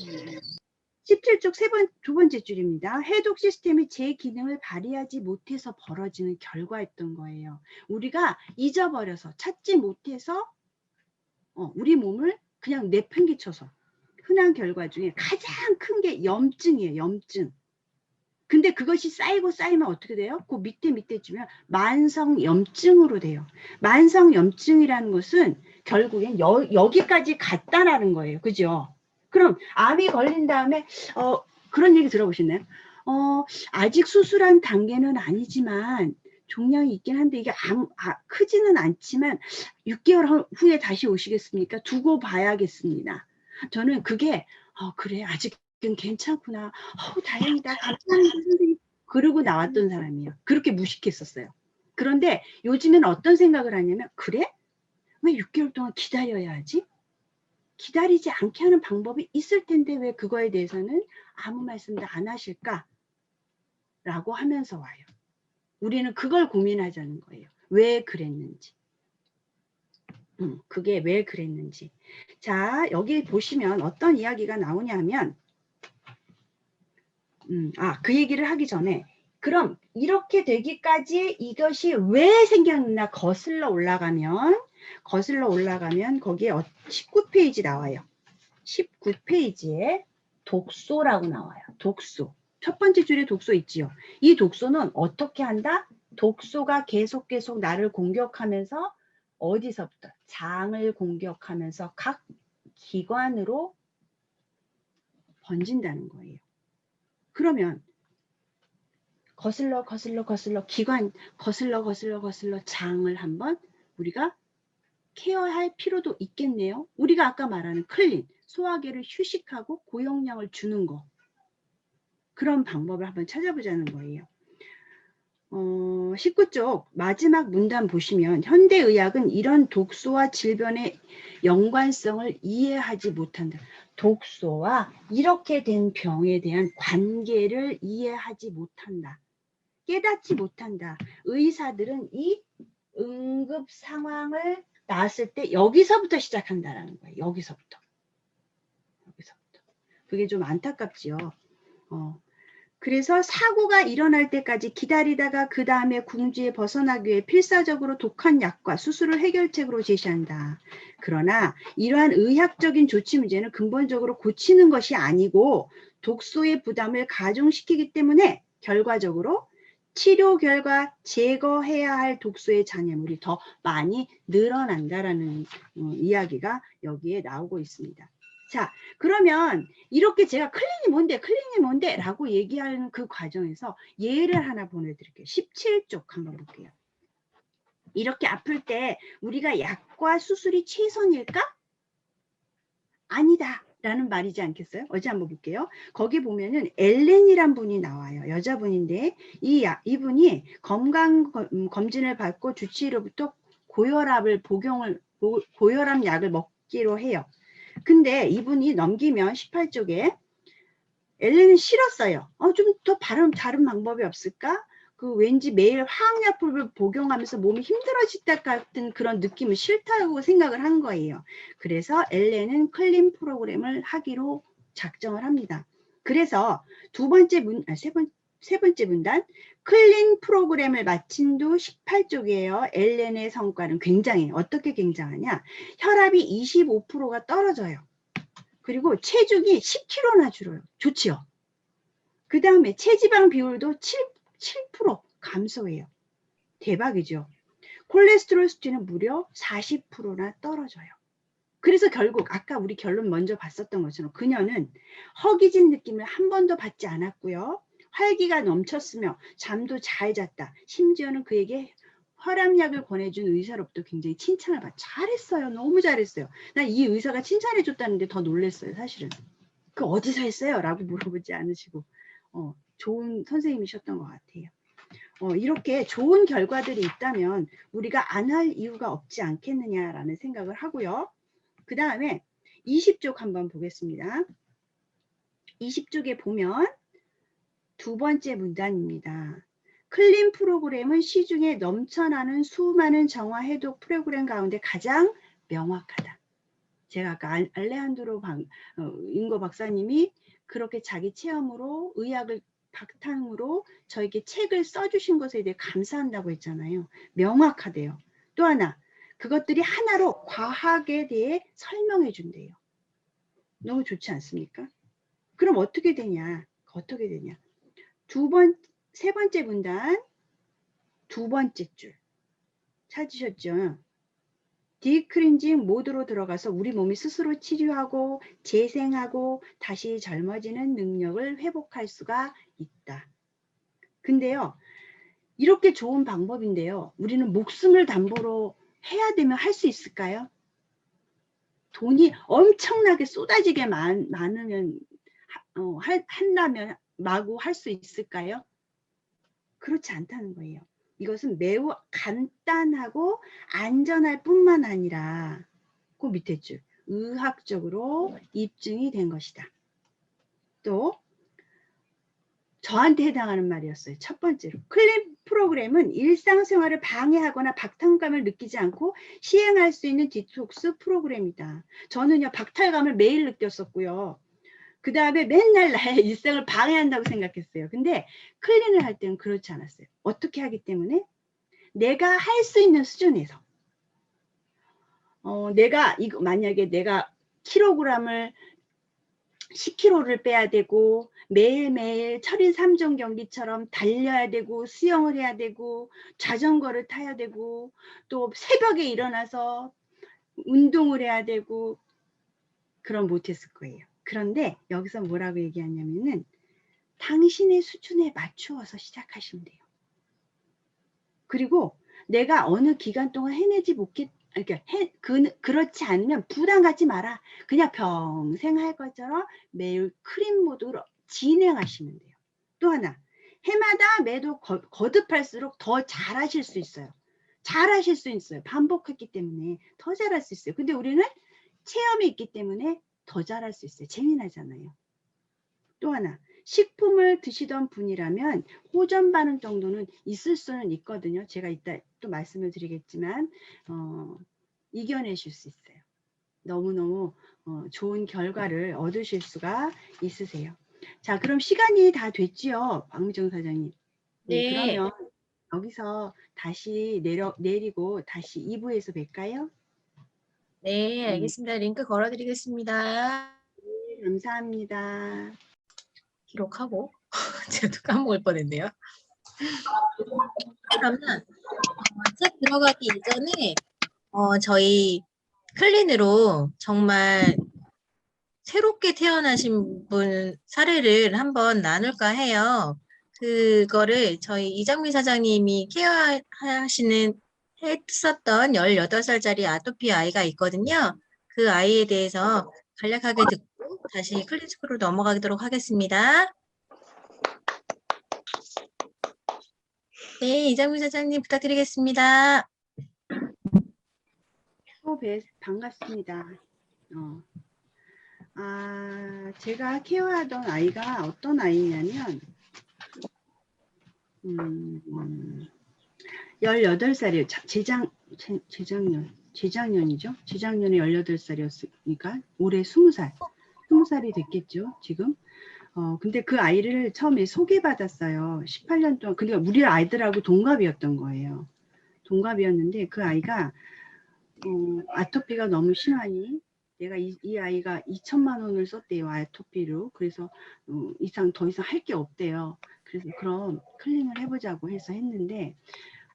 17쪽 두 번째 줄입니다. 해독 시스템이 제 기능을 발휘하지 못해서 벌어지는 결과였던 거예요. 우리가 잊어버려서 찾지 못해서 우리 몸을 그냥 내팽개쳐서 흔한 결과 중에 가장 큰 게 염증이에요. 염증. 근데 그것이 쌓이고 쌓이면 어떻게 돼요? 그 밑에 주면 만성염증으로 돼요. 만성염증이라는 것은 결국엔 여기까지 갔다라는 거예요. 그죠? 그럼 암이 걸린 다음에 그런 얘기 들어보셨나요? 아직 수술한 단계는 아니지만 종양이 있긴 한데 이게 크지는 않지만 6개월 후에 다시 오시겠습니까? 두고 봐야겠습니다. 저는 그게 그래 아직은 괜찮구나. 다행이다. 감사합니다 선생님. 그러고 나왔던 사람이에요. 그렇게 무식했었어요. 그런데 요즘엔 어떤 생각을 하냐면 그래? 왜 6개월 동안 기다려야 하지? 기다리지 않게 하는 방법이 있을 텐데 왜 그거에 대해서는 아무 말씀도 안 하실까? 라고 하면서 와요. 우리는 그걸 고민하자는 거예요. 왜 그랬는지. 그게 왜 그랬는지. 자, 여기 보시면 어떤 이야기가 나오냐 하면 그 얘기를 하기 전에 그럼 이렇게 되기까지 이것이 왜 생겼나 거슬러 올라가면 거기에 19페이지 나와요. 19페이지에 독소라고 나와요. 독소. 첫 번째 줄에 독소 있지요. 이 독소는 어떻게 한다? 독소가 계속 나를 공격하면서 어디서부터? 장을 공격하면서 각 기관으로 번진다는 거예요. 그러면 거슬러 기관 거슬러 장을 한번 우리가 케어할 필요도 있겠네요. 우리가 아까 말하는 클린, 소화기를 휴식하고 고용량을 주는 거. 그런 방법을 한번 찾아보자는 거예요. 19쪽 마지막 문단 보시면 현대의학은 이런 독소와 질병의 연관성을 이해하지 못한다. 독소와 이렇게 된 병에 대한 관계를 이해하지 못한다. 깨닫지 못한다. 의사들은 이 응급 상황을 나왔을 때 여기서부터 시작한다라는 거예요. 여기서부터. 그게 좀 안타깝지요. 그래서 사고가 일어날 때까지 기다리다가 그 다음에 궁지에 벗어나기 위해 필사적으로 독한 약과 수술을 해결책으로 제시한다. 그러나 이러한 의학적인 조치 문제는 근본적으로 고치는 것이 아니고 독소의 부담을 가중시키기 때문에 결과적으로 치료 결과 제거해야 할 독소의 잔여물이 더 많이 늘어난다라는 이야기가 여기에 나오고 있습니다. 자, 그러면 이렇게 제가 클린이 뭔데 라고 얘기하는 그 과정에서 예를 하나 보내드릴게요. 17쪽 한번 볼게요. 이렇게 아플 때 우리가 약과 수술이 최선일까? 아니다 라는 말이지 않겠어요? 어제 한번 볼게요. 거기 보면은 엘렌이란 분이 나와요. 여자분인데 이분이 건강검진을 받고 주치의로부터 고혈압 약을 먹기로 해요. 근데 이분이 넘기면 18쪽에 엘렌은 싫었어요. 좀 더 다른 방법이 없을까? 왠지 매일 화학약품을 복용하면서 몸이 힘들어질 것 같은 그런 느낌은 싫다고 생각을 한 거예요. 그래서 엘렌은 클린 프로그램을 하기로 작정을 합니다. 그래서 세 번째 문단 클린 프로그램을 마친 후 18쪽이에요. 엘렌의 성과는 굉장해요. 어떻게 굉장하냐? 혈압이 25%가 떨어져요. 그리고 체중이 10kg나 줄어요. 좋지요. 그 다음에 체지방 비율도 7% 감소해요. 대박이죠. 콜레스테롤 수치는 무려 40%나 떨어져요. 그래서 결국 아까 우리 결론 먼저 봤었던 것처럼 그녀는 허기진 느낌을 한 번도 받지 않았고요. 활기가 넘쳤으며 잠도 잘 잤다. 심지어는 그에게 혈압약을 권해준 의사로부터 굉장히 칭찬을 받아. 잘했어요. 너무 잘했어요. 난 이 의사가 칭찬해줬다는데 더 놀랐어요. 사실은. 그 어디서 했어요? 라고 물어보지 않으시고 좋은 선생님이셨던 것 같아요. 이렇게 좋은 결과들이 있다면 우리가 안 할 이유가 없지 않겠느냐라는 생각을 하고요. 그 다음에 20쪽 한번 보겠습니다. 20쪽에 보면 두 번째 문단입니다. 클린 프로그램은 시중에 넘쳐나는 수많은 정화 해독 프로그램 가운데 가장 명확하다. 제가 아까 알레한드로 인고 박사님이 그렇게 자기 체험으로 의학을 바탕으로 저에게 책을 써주신 것에 대해 감사한다고 했잖아요. 명확하대요. 또 하나, 그것들이 하나로 과학에 대해 설명해 준대요. 너무 좋지 않습니까? 그럼 어떻게 되냐? 세 번째 문단, 두 번째 줄 찾으셨죠? 디크린징 모드로 들어가서 우리 몸이 스스로 치료하고 재생하고 다시 젊어지는 능력을 회복할 수가 있다. 근데요, 이렇게 좋은 방법인데요, 우리는 목숨을 담보로 해야 되면 할 수 있을까요? 돈이 엄청나게 쏟아지게 많으면 한다면 마구 할 수 있을까요? 그렇지 않다는 거예요. 이것은 매우 간단하고 안전할 뿐만 아니라 그 밑에 줄 의학적으로 입증이 된 것이다. 또 저한테 해당하는 말이었어요. 첫 번째로 클린 프로그램은 일상생활을 방해하거나 박탈감을 느끼지 않고 시행할 수 있는 디톡스 프로그램이다. 저는요 박탈감을 매일 느꼈었고요. 그 다음에 맨날 나의 일상을 방해한다고 생각했어요. 근데 클린을 할 때는 그렇지 않았어요. 어떻게 하기 때문에? 내가 할 수 있는 수준에서. 만약에 내가 킬로그램을 10kg를 빼야 되고 매일매일 철인 3종 경기처럼 달려야 되고 수영을 해야 되고 자전거를 타야 되고 또 새벽에 일어나서 운동을 해야 되고 그럼 못했을 거예요. 그런데 여기서 뭐라고 얘기하냐면은 당신의 수준에 맞추어서 시작하시면 돼요. 그리고 내가 어느 기간 동안 해내지 못했, 그렇지 않으면 부담 갖지 마라. 그냥 평생 할 것처럼 매일 클린 모드로 진행하시면 돼요. 또 하나, 해마다 매도 거듭할수록 더 잘하실 수 있어요. 잘하실 수 있어요. 반복했기 때문에 더 잘할 수 있어요. 근데 우리는 체험이 있기 때문에 더 잘할 수 있어요. 재미나잖아요. 또 하나, 식품을 드시던 분이라면 호전 반응 정도는 있을 수는 있거든요. 제가 이따 또 말씀을 드리겠지만 이겨내실 수 있어요. 너무너무 좋은 결과를 얻으실 수가 있으세요. 자, 그럼 시간이 다 됐지요, 박미정 사장님. 네. 그러면 여기서 다시 내리고 다시 2부에서 뵐까요? 네, 알겠습니다. 링크 걸어드리겠습니다. 네, 감사합니다. 기록하고 제가 또 까먹을 뻔했네요. 그러면 책 들어가기 이전에 저희 클린으로 정말 새롭게 태어나신 분 사례를 한번 나눌까 해요. 그거를 저희 이정미 사장님이 했었던 18살짜리 아토피 아이가 있거든요. 그 아이에 대해서 간략하게 듣고 다시 클린스쿨로 넘어가도록 하겠습니다. 네, 이정미 사장님 부탁드리겠습니다. 반갑습니다. 제가 케어하던 아이가 어떤 아이냐면 18살이에요. 재작년이죠. 재작년에 18살이었으니까 올해 20살이 됐겠죠. 지금. 근데 그 아이를 처음에 소개받았어요. 18년 동안. 그러니까 우리 아이들하고 동갑이었던 거예요. 동갑이었는데 그 아이가 아토피가 너무 심하니 내가 이 아이가 2천만 원을 썼대요. 아토피로. 그래서 더 이상 할 게 없대요. 그래서 그럼 클린을 해보자고 해서 했는데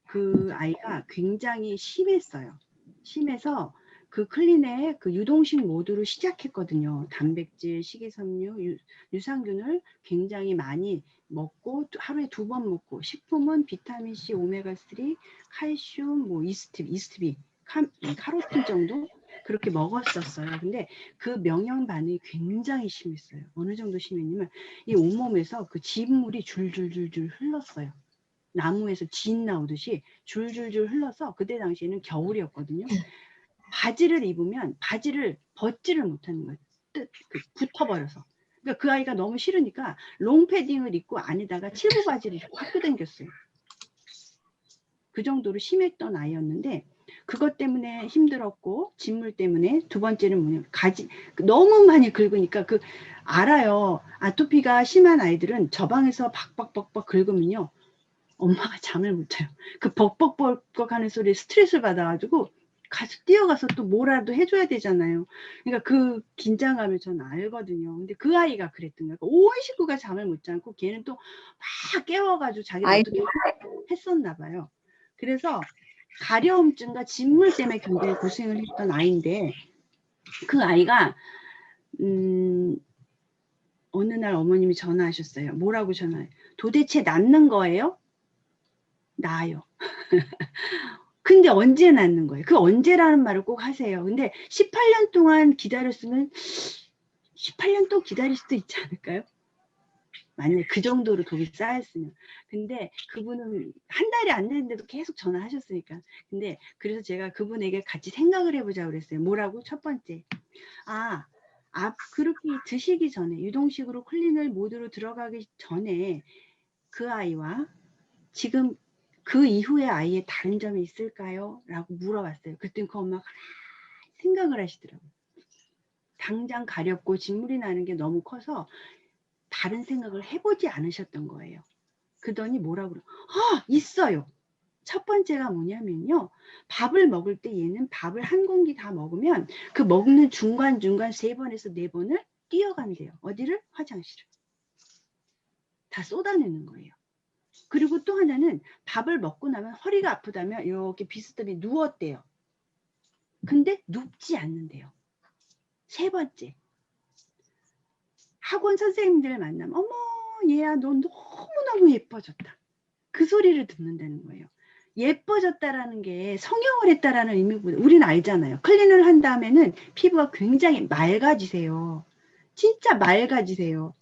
그 아이가 굉장히 심했어요. 심해서 그 클린의 그 유동식 모드로 시작했거든요. 단백질, 식이섬유, 유산균을 굉장히 많이 먹고 하루에 2번 먹고 식품은 비타민C, 오메가3, 칼슘, 뭐 이스트비, 카로틴 정도 그렇게 먹었었어요. 근데 그 명령 반응이 굉장히 심했어요. 어느 정도 심했냐면 이 온몸에서 그 진물이 줄줄줄줄 흘렀어요. 나무에서 진 나오듯이 줄줄줄 흘러서 그때 당시에는 겨울이었거든요. 바지를 입으면 바지를 벗지를 못하는 거예요. 붙어버려서. 그러니까 그 아이가 너무 싫으니까 롱패딩을 입고 안에다가 칠부 바지를 입고 학교 다녔어요. 그 정도로 심했던 아이였는데 그것 때문에 힘들었고 진물 때문에 두 번째는 뭐냐면 너무 많이 긁으니까 알아요. 아토피가 심한 아이들은 저 방에서 박박박박 긁으면요. 엄마가 잠을 못 자요. 그 벅벅벅벅 하는 소리에 스트레스를 받아가지고 가서 뛰어가서 또 뭐라도 해줘야 되잖아요. 그러니까 그 긴장감을 저는 알거든요. 근데 그 아이가 그랬던 거예요. 온 식구가 잠을 못 자고 걔는 또 막 깨워가지고 자기가 어떻게 했었나 봐요. 그래서 가려움증과 진물 때문에 굉장히 고생을 했던 아이인데 그 아이가 어느 날 어머님이 전화하셨어요. 뭐라고 전화해요? 도대체 낫는 거예요? 나아요. 근데 언제 낫는 거예요? 그 언제라는 말을 꼭 하세요. 근데 18년 동안 기다렸으면 18년 또 기다릴 수도 있지 않을까요? 만약에 그 정도로 독이 쌓였으면. 근데 그분은 한 달이 안 됐는데도 계속 전화하셨으니까. 근데 그래서 제가 그분에게 같이 생각을 해보자고 그랬어요. 뭐라고? 첫 번째. 그렇게 드시기 전에 유동식으로 클린을 모드로 들어가기 전에 그 아이와 지금 그 이후에 아이의 다른 점이 있을까요? 라고 물어봤어요. 그랬더니 그 엄마가 생각을 하시더라고요. 당장 가렵고 진물이 나는 게 너무 커서 다른 생각을 해보지 않으셨던 거예요. 그러더니 뭐라고 그래요? 있어요. 첫 번째가 뭐냐면요. 밥을 먹을 때 얘는 밥을 한 공기 다 먹으면 그 먹는 중간중간 3번에서 4번을 뛰어간대요. 어디를? 화장실을. 다 쏟아내는 거예요. 그리고 또 하나는 밥을 먹고 나면 허리가 아프다면 이렇게 비스듬히 누웠대요. 근데 눕지 않는데요. 3번째. 학원 선생님들 만나면 어머 얘야 너 너무너무 예뻐졌다. 그 소리를 듣는다는 거예요. 예뻐졌다라는 게 성형을 했다라는 의미보다 우리는 알잖아요. 클린을 한 다음에는 피부가 굉장히 맑아지세요. 진짜 맑아지세요.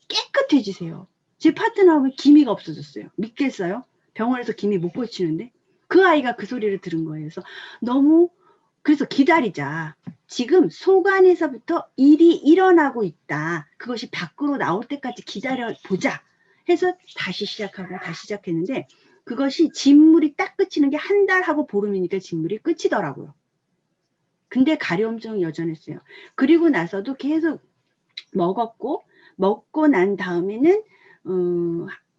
깨끗해지세요. 제 파트너하고 기미가 없어졌어요. 믿겠어요? 병원에서 기미 못 고치는데 그 아이가 그 소리를 들은 거예요. 그래서 기다리자. 지금 속 안에서부터 일이 일어나고 있다. 그것이 밖으로 나올 때까지 기다려보자 해서 다시 시작했는데 그것이 진물이 딱 그치는 게 한 달 하고 보름이니까 진물이 끝이더라고요. 근데 가려움증은 여전했어요. 그리고 나서도 계속 먹고 난 다음에는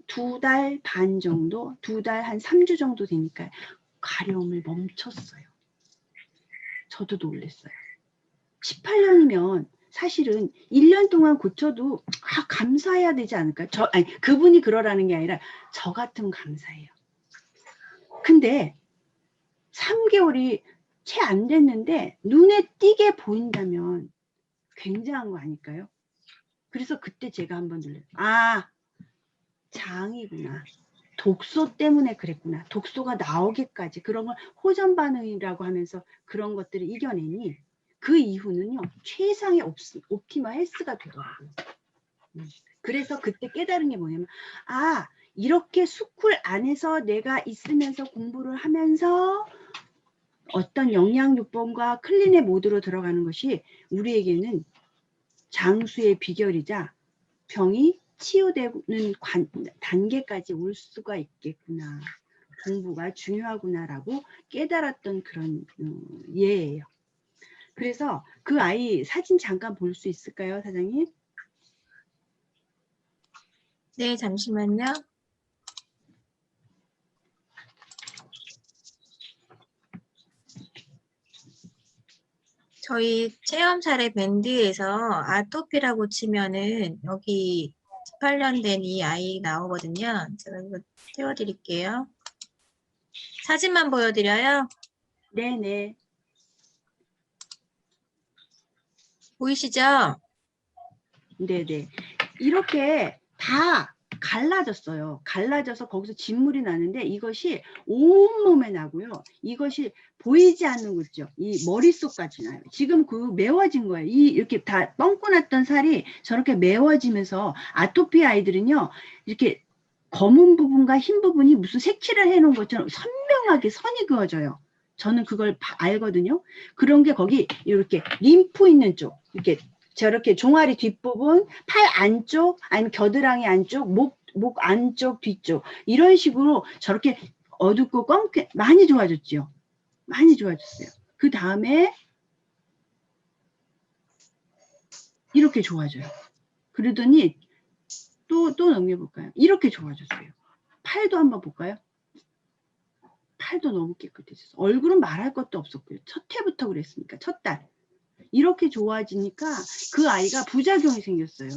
2달 반 정도, 2달 한 3주 정도 되니까 가려움을 멈췄어요. 저도 놀랐어요. 18년이면 사실은 1년 동안 고쳐도 감사해야 되지 않을까요? 그분이 그러라는 게 아니라 저 같으면 감사해요. 근데 3개월이 채 안 됐는데 눈에 띄게 보인다면 굉장한 거 아닐까요? 그래서 그때 제가 한번 놀랐어요. 장이구나. 독소 때문에 그랬구나. 독소가 나오기까지 그런 걸 호전 반응이라고 하면서 그런 것들을 이겨내니 그 이후는요. 최상의 옵티마 헬스가 되더라고요. 그래서 그때 깨달은 게 뭐냐면 이렇게 스쿨 안에서 내가 있으면서 공부를 하면서 어떤 영양요법과 클린의 모드로 들어가는 것이 우리에게는 장수의 비결이자 병이 치유되는 단계까지 올 수가 있겠구나. 공부가 중요하구나라고 깨달았던 그런 예예요. 그래서 그 아이 사진 잠깐 볼 수 있을까요, 사장님? 네, 잠시만요. 저희 체험 사례 밴드에서 아토피라고 치면은 여기 18년 된 이 아이 나오거든요. 제가 이거 띄워드릴게요. 사진만 보여드려요. 네네. 보이시죠? 네네. 이렇게 다 갈라졌어요. 갈라져서 거기서 진물이 나는데 이것이 온몸에 나고요. 이것이 보이지 않는 거 있죠. 이 머릿속까지 나요. 지금 그 매워진 거예요. 이렇게 다 뻥고 났던 살이 저렇게 매워지면서 아토피 아이들은요. 이렇게 검은 부분과 흰 부분이 무슨 색칠을 해놓은 것처럼 선명하게 선이 그어져요. 저는 그걸 알거든요. 그런 게 거기 이렇게 림프 있는 쪽 이렇게 저렇게 종아리 뒷부분, 팔 안쪽, 아니면 겨드랑이 안쪽, 목 안쪽, 뒤쪽 이런 식으로 저렇게 어둡고 검게 많이 좋아졌죠. 많이 좋아졌어요. 그 다음에 이렇게 좋아져요. 그러더니 또 넘겨볼까요? 이렇게 좋아졌어요. 팔도 한번 볼까요? 팔도 너무 깨끗해졌어요. 얼굴은 말할 것도 없었고요. 첫 해부터 그랬으니까, 첫 달. 이렇게 좋아지니까 그 아이가 부작용이 생겼어요.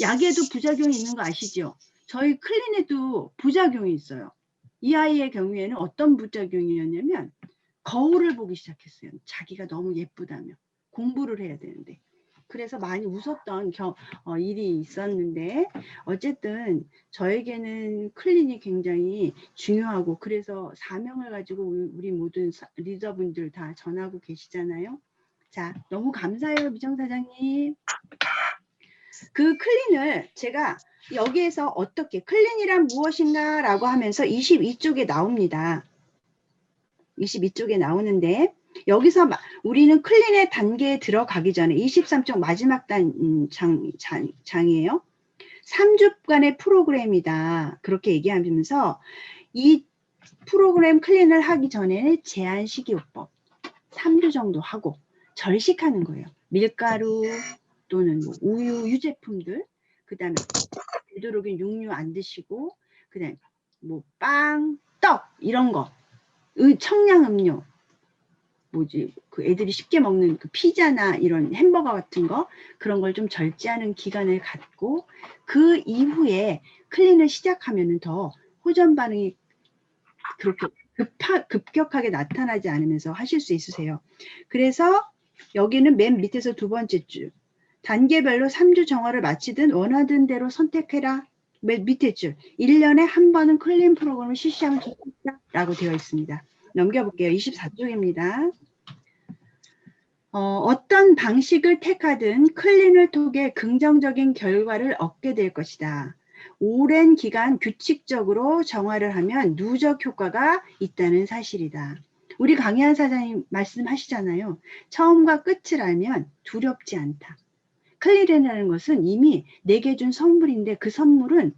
약에도 부작용이 있는 거 아시죠? 저희 클린에도 부작용이 있어요. 이 아이의 경우에는 어떤 부작용이었냐면 거울을 보기 시작했어요. 자기가 너무 예쁘다며. 공부를 해야 되는데. 그래서 많이 웃었던 일이 있었는데 어쨌든 저에게는 클린이 굉장히 중요하고 그래서 사명을 가지고 우리 모든 리더분들 다 전하고 계시잖아요. 자, 너무 감사해요, 미정사장님. 그 클린을 제가 여기에서 어떻게 클린이란 무엇인가 라고 하면서 22쪽에 나옵니다. 22쪽에 나오는데 여기서 우리는 클린의 단계에 들어가기 전에 23쪽 마지막 장이에요. 3주간의 프로그램이다. 그렇게 얘기하면서 이 프로그램 클린을 하기 전에는 제한 식이요법 3주 정도 하고 절식하는 거예요. 밀가루 또는 뭐 우유, 유제품들, 그 다음에 되도록이면 육류 안 드시고, 그 다음에 뭐 빵, 떡 이런 거, 청량음료, 뭐지 그 애들이 쉽게 먹는 그 피자나 이런 햄버거 같은 거 그런 걸 좀 절제하는 기간을 갖고 그 이후에 클린을 시작하면은 더 호전 반응이 그렇게 급격하게 나타나지 않으면서 하실 수 있으세요. 그래서 여기는 맨 밑에서 두 번째 줄 단계별로 3주 정화를 마치든 원하던 대로 선택해라. 맨 밑에 줄 1년에 한 번은 클린 프로그램을 실시하면 좋겠다 라고 되어 있습니다. 넘겨볼게요. 24쪽입니다. 어떤 방식을 택하든 클린을 통해 긍정적인 결과를 얻게 될 것이다. 오랜 기간 규칙적으로 정화를 하면 누적 효과가 있다는 사실이다. 우리 강희한 사장님 말씀하시잖아요. 처음과 끝을 알면 두렵지 않다. 클린이라는 것은 이미 내게 준 선물인데 그 선물은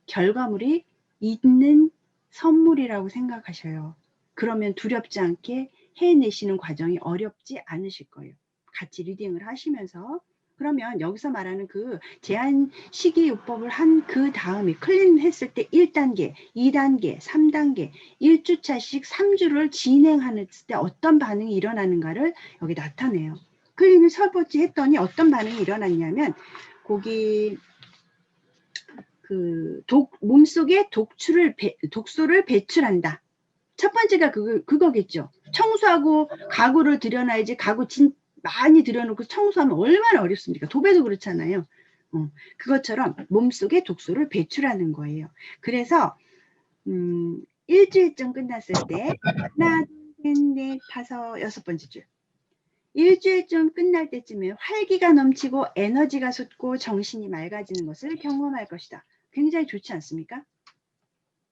결과물이 있는 선물이라고 생각하셔요. 그러면 두렵지 않게 해내시는 과정이 어렵지 않으실 거예요. 같이 리딩을 하시면서. 그러면 여기서 말하는 그 제한 식이요법을 한 그 다음에 클린 했을 때 1단계, 2단계, 3단계, 1주차씩 3주를 진행하는 때 어떤 반응이 일어나는가를 여기 나타내요. 클린을 설보지 했더니 어떤 반응이 일어났냐면 거기 그 몸속에 독소를 배출한다. 첫 번째가 그거겠죠. 청소하고 가구를 들여놔야지 가구 많이 들여놓고 청소하면 얼마나 어렵습니까? 도배도 그렇잖아요. 그것처럼 몸속에 독소를 배출하는 거예요. 그래서 일주일쯤 끝났을 때 하나, 둘, 셋, 넷, 다섯, 여섯 번째 줄. 일주일쯤 끝날 때쯤에 활기가 넘치고 에너지가 솟고 정신이 맑아지는 것을 경험할 것이다. 굉장히 좋지 않습니까?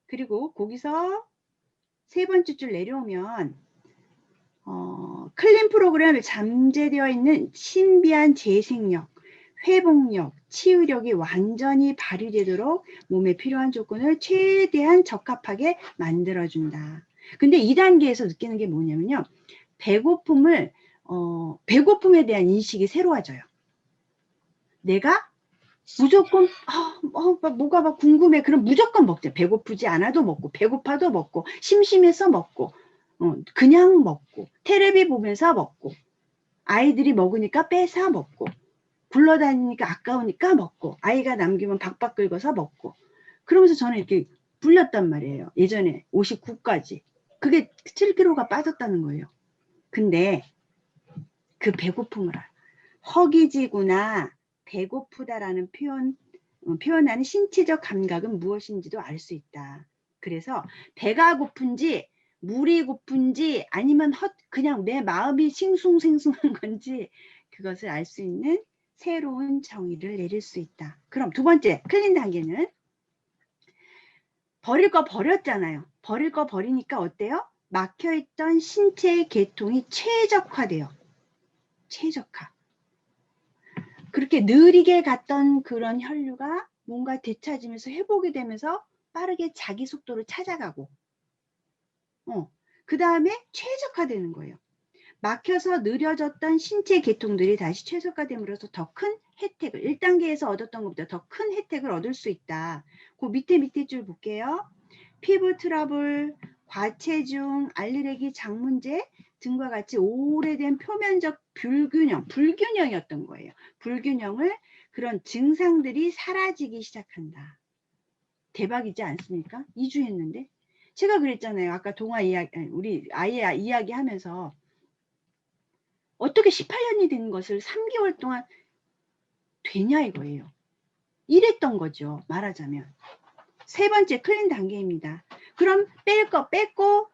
그리고 거기서 세 번째 줄 내려오면 클린 프로그램에 잠재되어 있는 신비한 재생력, 회복력, 치유력이 완전히 발휘되도록 몸에 필요한 조건을 최대한 적합하게 만들어준다. 근데 2단계에서 느끼는 게 뭐냐면요. 배고픔에 대한 인식이 새로워져요. 내가 무조건 뭐가 막 궁금해. 그럼 무조건 먹자. 배고프지 않아도 먹고 배고파도 먹고 심심해서 먹고 그냥 먹고 테레비 보면서 먹고 아이들이 먹으니까 뺏어 먹고 굴러다니니까 아까우니까 먹고 아이가 남기면 박박 긁어서 먹고 그러면서 저는 이렇게 불렸단 말이에요. 예전에 59까지. 그게 7kg가 빠졌다는 거예요. 근데 그 배고픔을 알아요. 허기지구나 배고프다라는 표현하는 신체적 감각은 무엇인지도 알 수 있다. 그래서 배가 고픈지 물이 고픈지 아니면 그냥 내 마음이 싱숭생숭한 건지 그것을 알 수 있는 새로운 정의를 내릴 수 있다. 그럼 두 번째 클린 단계는 버릴 거 버렸잖아요. 버릴 거 버리니까 어때요? 막혀있던 신체의 계통이 최적화돼요. 최적화. 그렇게 느리게 갔던 그런 혈류가 뭔가 되찾으면서 회복이 되면서 빠르게 자기 속도를 찾아가고 그 다음에 최적화되는 거예요. 막혀서 느려졌던 신체 계통들이 다시 최적화됨으로써 더 큰 혜택을 1단계에서 얻었던 것보다 더 큰 혜택을 얻을 수 있다. 그 밑에 줄 볼게요. 피부 트러블, 과체중, 알레르기, 장문제 등과 같이 오래된 표면적 불균형이었던 거예요. 불균형을 그런 증상들이 사라지기 시작한다. 대박이지 않습니까? 2주 했는데 제가 그랬잖아요. 아까 동화 이야기, 우리 아이 이야기 하면서 어떻게 18년이 된 것을 3개월 동안 되냐 이거예요. 이랬던 거죠. 말하자면. 세 번째 클린 단계입니다. 그럼 뺄 거 뺐고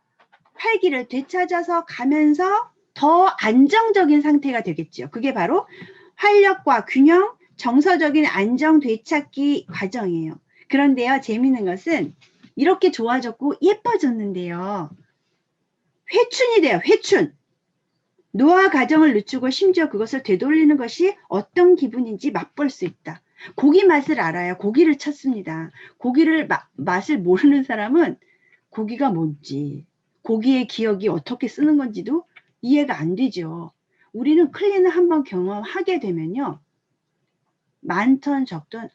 활기를 되찾아서 가면서 더 안정적인 상태가 되겠죠. 그게 바로 활력과 균형, 정서적인 안정 되찾기 과정이에요. 그런데요, 재미있는 것은 이렇게 좋아졌고 예뻐졌는데요. 회춘이 돼요. 회춘. 노화 과정을 늦추고 심지어 그것을 되돌리는 것이 어떤 기분인지 맛볼 수 있다. 고기 맛을 알아야 고기를 찾습니다. 고기를 맛을 모르는 사람은 고기가 뭔지, 고기의 기억이 어떻게 쓰는 건지도 이해가 안 되죠. 우리는 클린을 한번 경험하게 되면요. 많던 적던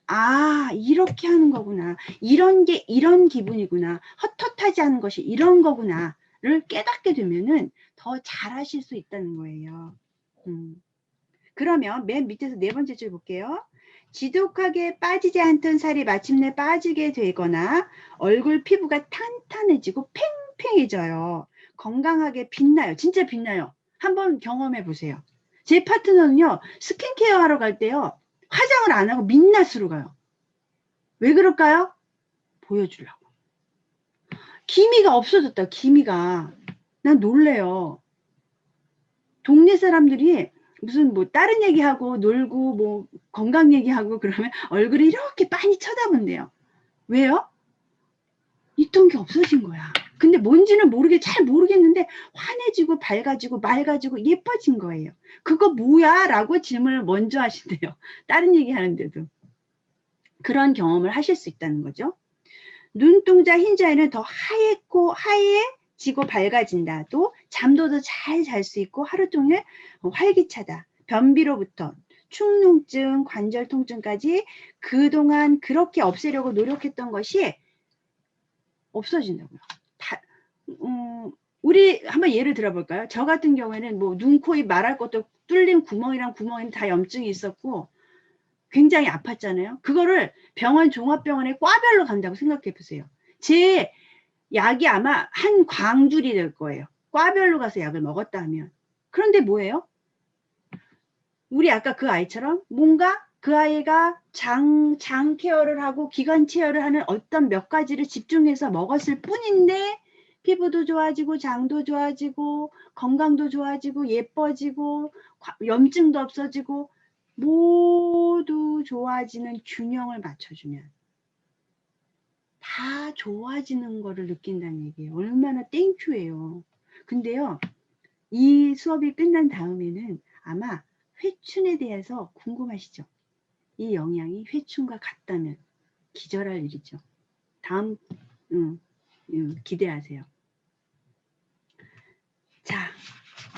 이렇게 하는 거구나. 이런 게 이런 기분이구나. 헛헛하지 않은 것이 이런 거구나를 깨닫게 되면은 더 잘하실 수 있다는 거예요. 그러면 맨 밑에서 네 번째 줄 볼게요. 지독하게 빠지지 않던 살이 마침내 빠지게 되거나 얼굴 피부가 탄탄해지고 팽팽해져요. 건강하게 빛나요. 진짜 빛나요. 한번 경험해 보세요. 제 파트너는요. 스킨케어 하러 갈 때요. 화장을 안 하고 민낯으로 가요. 왜 그럴까요? 보여주려고. 기미가 없어졌다. 기미가. 난 놀래요. 동네 사람들이 무슨 뭐 다른 얘기하고 놀고 뭐 건강 얘기하고 그러면 얼굴을 이렇게 많이 쳐다본대요. 왜요? 있던 게 없어진 거야. 근데 뭔지는 잘 모르겠는데 환해지고 밝아지고 맑아지고 예뻐진 거예요. 그거 뭐야? 라고 질문을 먼저 하신대요. 다른 얘기 하는데도. 그런 경험을 하실 수 있다는 거죠. 눈동자 흰자에는 더 하얘지고 밝아진다. 또 잠도 더 잘 잘 수 있고 하루 종일 활기차다. 변비로부터 축농증, 관절 통증까지 그동안 그렇게 없애려고 노력했던 것이 없어진다고요. 우리 한번 예를 들어볼까요? 저 같은 경우에는 뭐 눈, 코, 입 말할 것도 뚫린 구멍이랑 구멍에는 다 염증이 있었고 굉장히 아팠잖아요. 그거를 병원 종합병원에 과별로 간다고 생각해 보세요. 제 약이 아마 한 광줄이 될 거예요. 과별로 가서 약을 먹었다 하면. 그런데 뭐예요? 우리 아까 그 아이처럼 뭔가 그 아이가 장 케어를 하고 기관 케어를 하는 어떤 몇 가지를 집중해서 먹었을 뿐인데 피부도 좋아지고 장도 좋아지고 건강도 좋아지고 예뻐지고 염증도 없어지고 모두 좋아지는 균형을 맞춰주면 다 좋아지는 거를 느낀다는 얘기예요. 얼마나 땡큐예요. 근데요. 이 수업이 끝난 다음에는 아마 회춘에 대해서 궁금하시죠? 이 영양이 회춘과 같다면 기절할 일이죠. 다음 기대하세요. 자,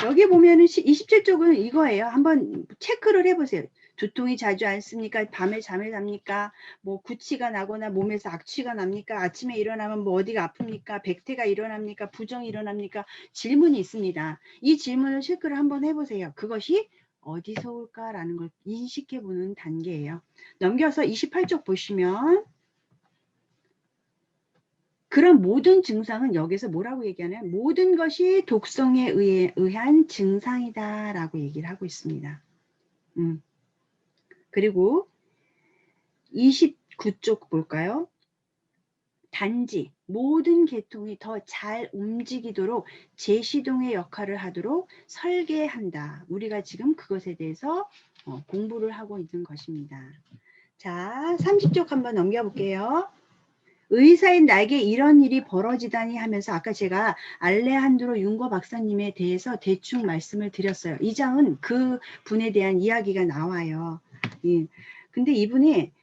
여기 보면은 27쪽은 이거예요. 한번 체크를 해보세요. 두통이 자주 안 씁니까? 밤에 잠을 잡니까? 뭐 구취가 나거나 몸에서 악취가 납니까? 아침에 일어나면 뭐 어디가 아픕니까? 백태가 일어납니까? 부정이 일어납니까? 질문이 있습니다. 이 질문을 체크를 한번 해보세요. 그것이 어디서 올까라는 걸 인식해보는 단계예요. 넘겨서 28쪽 보시면 그런 모든 증상은 여기서 뭐라고 얘기하냐면 모든 것이 독성에 의한 증상이다 라고 얘기를 하고 있습니다. 그리고 29쪽 볼까요? 단지 모든 계통이 더 잘 움직이도록 제시동의 역할을 하도록 설계한다. 우리가 지금 그것에 대해서 공부를 하고 있는 것입니다. 자, 30쪽 한번 넘겨볼게요. 의사인 나에게 이런 일이 벌어지다니 하면서 아까 제가 알레한드로 융거 박사님에 대해서 대충 말씀을 드렸어요. 이 장은 그 분에 대한 이야기가 나와요. 예. 근데 이분이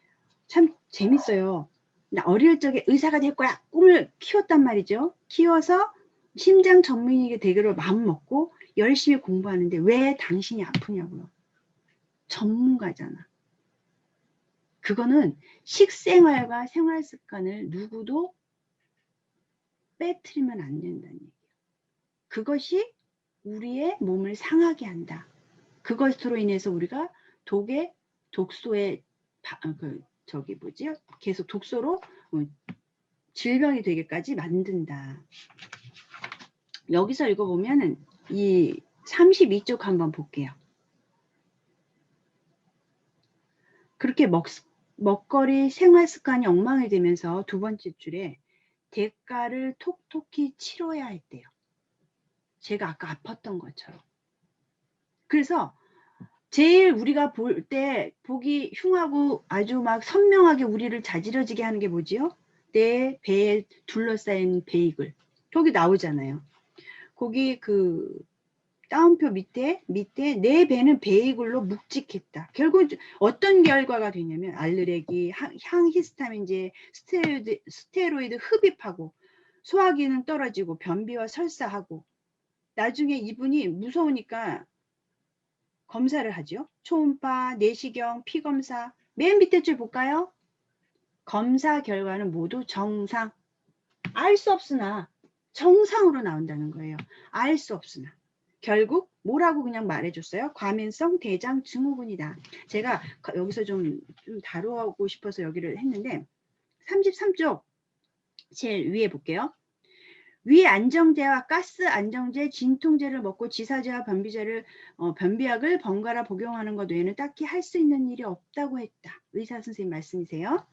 참 재밌어요. 나 어릴 적에 의사가 될 거야 꿈을 키웠단 말이죠. 키워서 심장 전문의에게 되기로 마음 먹고 열심히 공부하는데 왜 당신이 아프냐고요. 전문가잖아. 그거는 식생활과 생활 습관을 누구도 빼뜨리면 안 된다는 얘기예요. 그것이 우리의 몸을 상하게 한다. 그것으로 인해서 우리가 독소에 계속 독소로 질병이 되기까지 만든다. 여기서 읽어보면은 이 32쪽 한번 볼게요. 그렇게 먹거리 생활 습관이 엉망이 되면서 두 번째 줄에 대가를 톡톡히 치러야 했대요. 제가 아까 아팠던 것처럼. 그래서 제일 우리가 볼 때 보기 흉하고 아주 막 선명하게 우리를 자지러지게 하는 게 뭐지요? 내 배에 둘러싸인 베이글. 거기 나오잖아요. 거기 그 따옴표 밑에 내 배는 베이글로 묵직했다. 결국 어떤 결과가 되냐면 알레르기, 향히스타민제, 스테로이드 흡입하고 소화기능 떨어지고 변비와 설사하고 나중에 이분이 무서우니까 검사를 하죠. 초음파, 내시경, 피검사. 맨 밑에 줄 볼까요? 검사 결과는 모두 정상. 알 수 없으나 정상으로 나온다는 거예요. 알 수 없으나. 결국 뭐라고 그냥 말해줬어요? 과민성 대장 증후군이다. 제가 여기서 좀 다루고 싶어서 여기를 했는데 33쪽 제일 위에 볼게요. 위 안정제와 가스 안정제, 진통제를 먹고 지사제와 변비약을 번갈아 복용하는 것 외에는 딱히 할 수 있는 일이 없다고 했다. 의사 선생님 말씀이세요.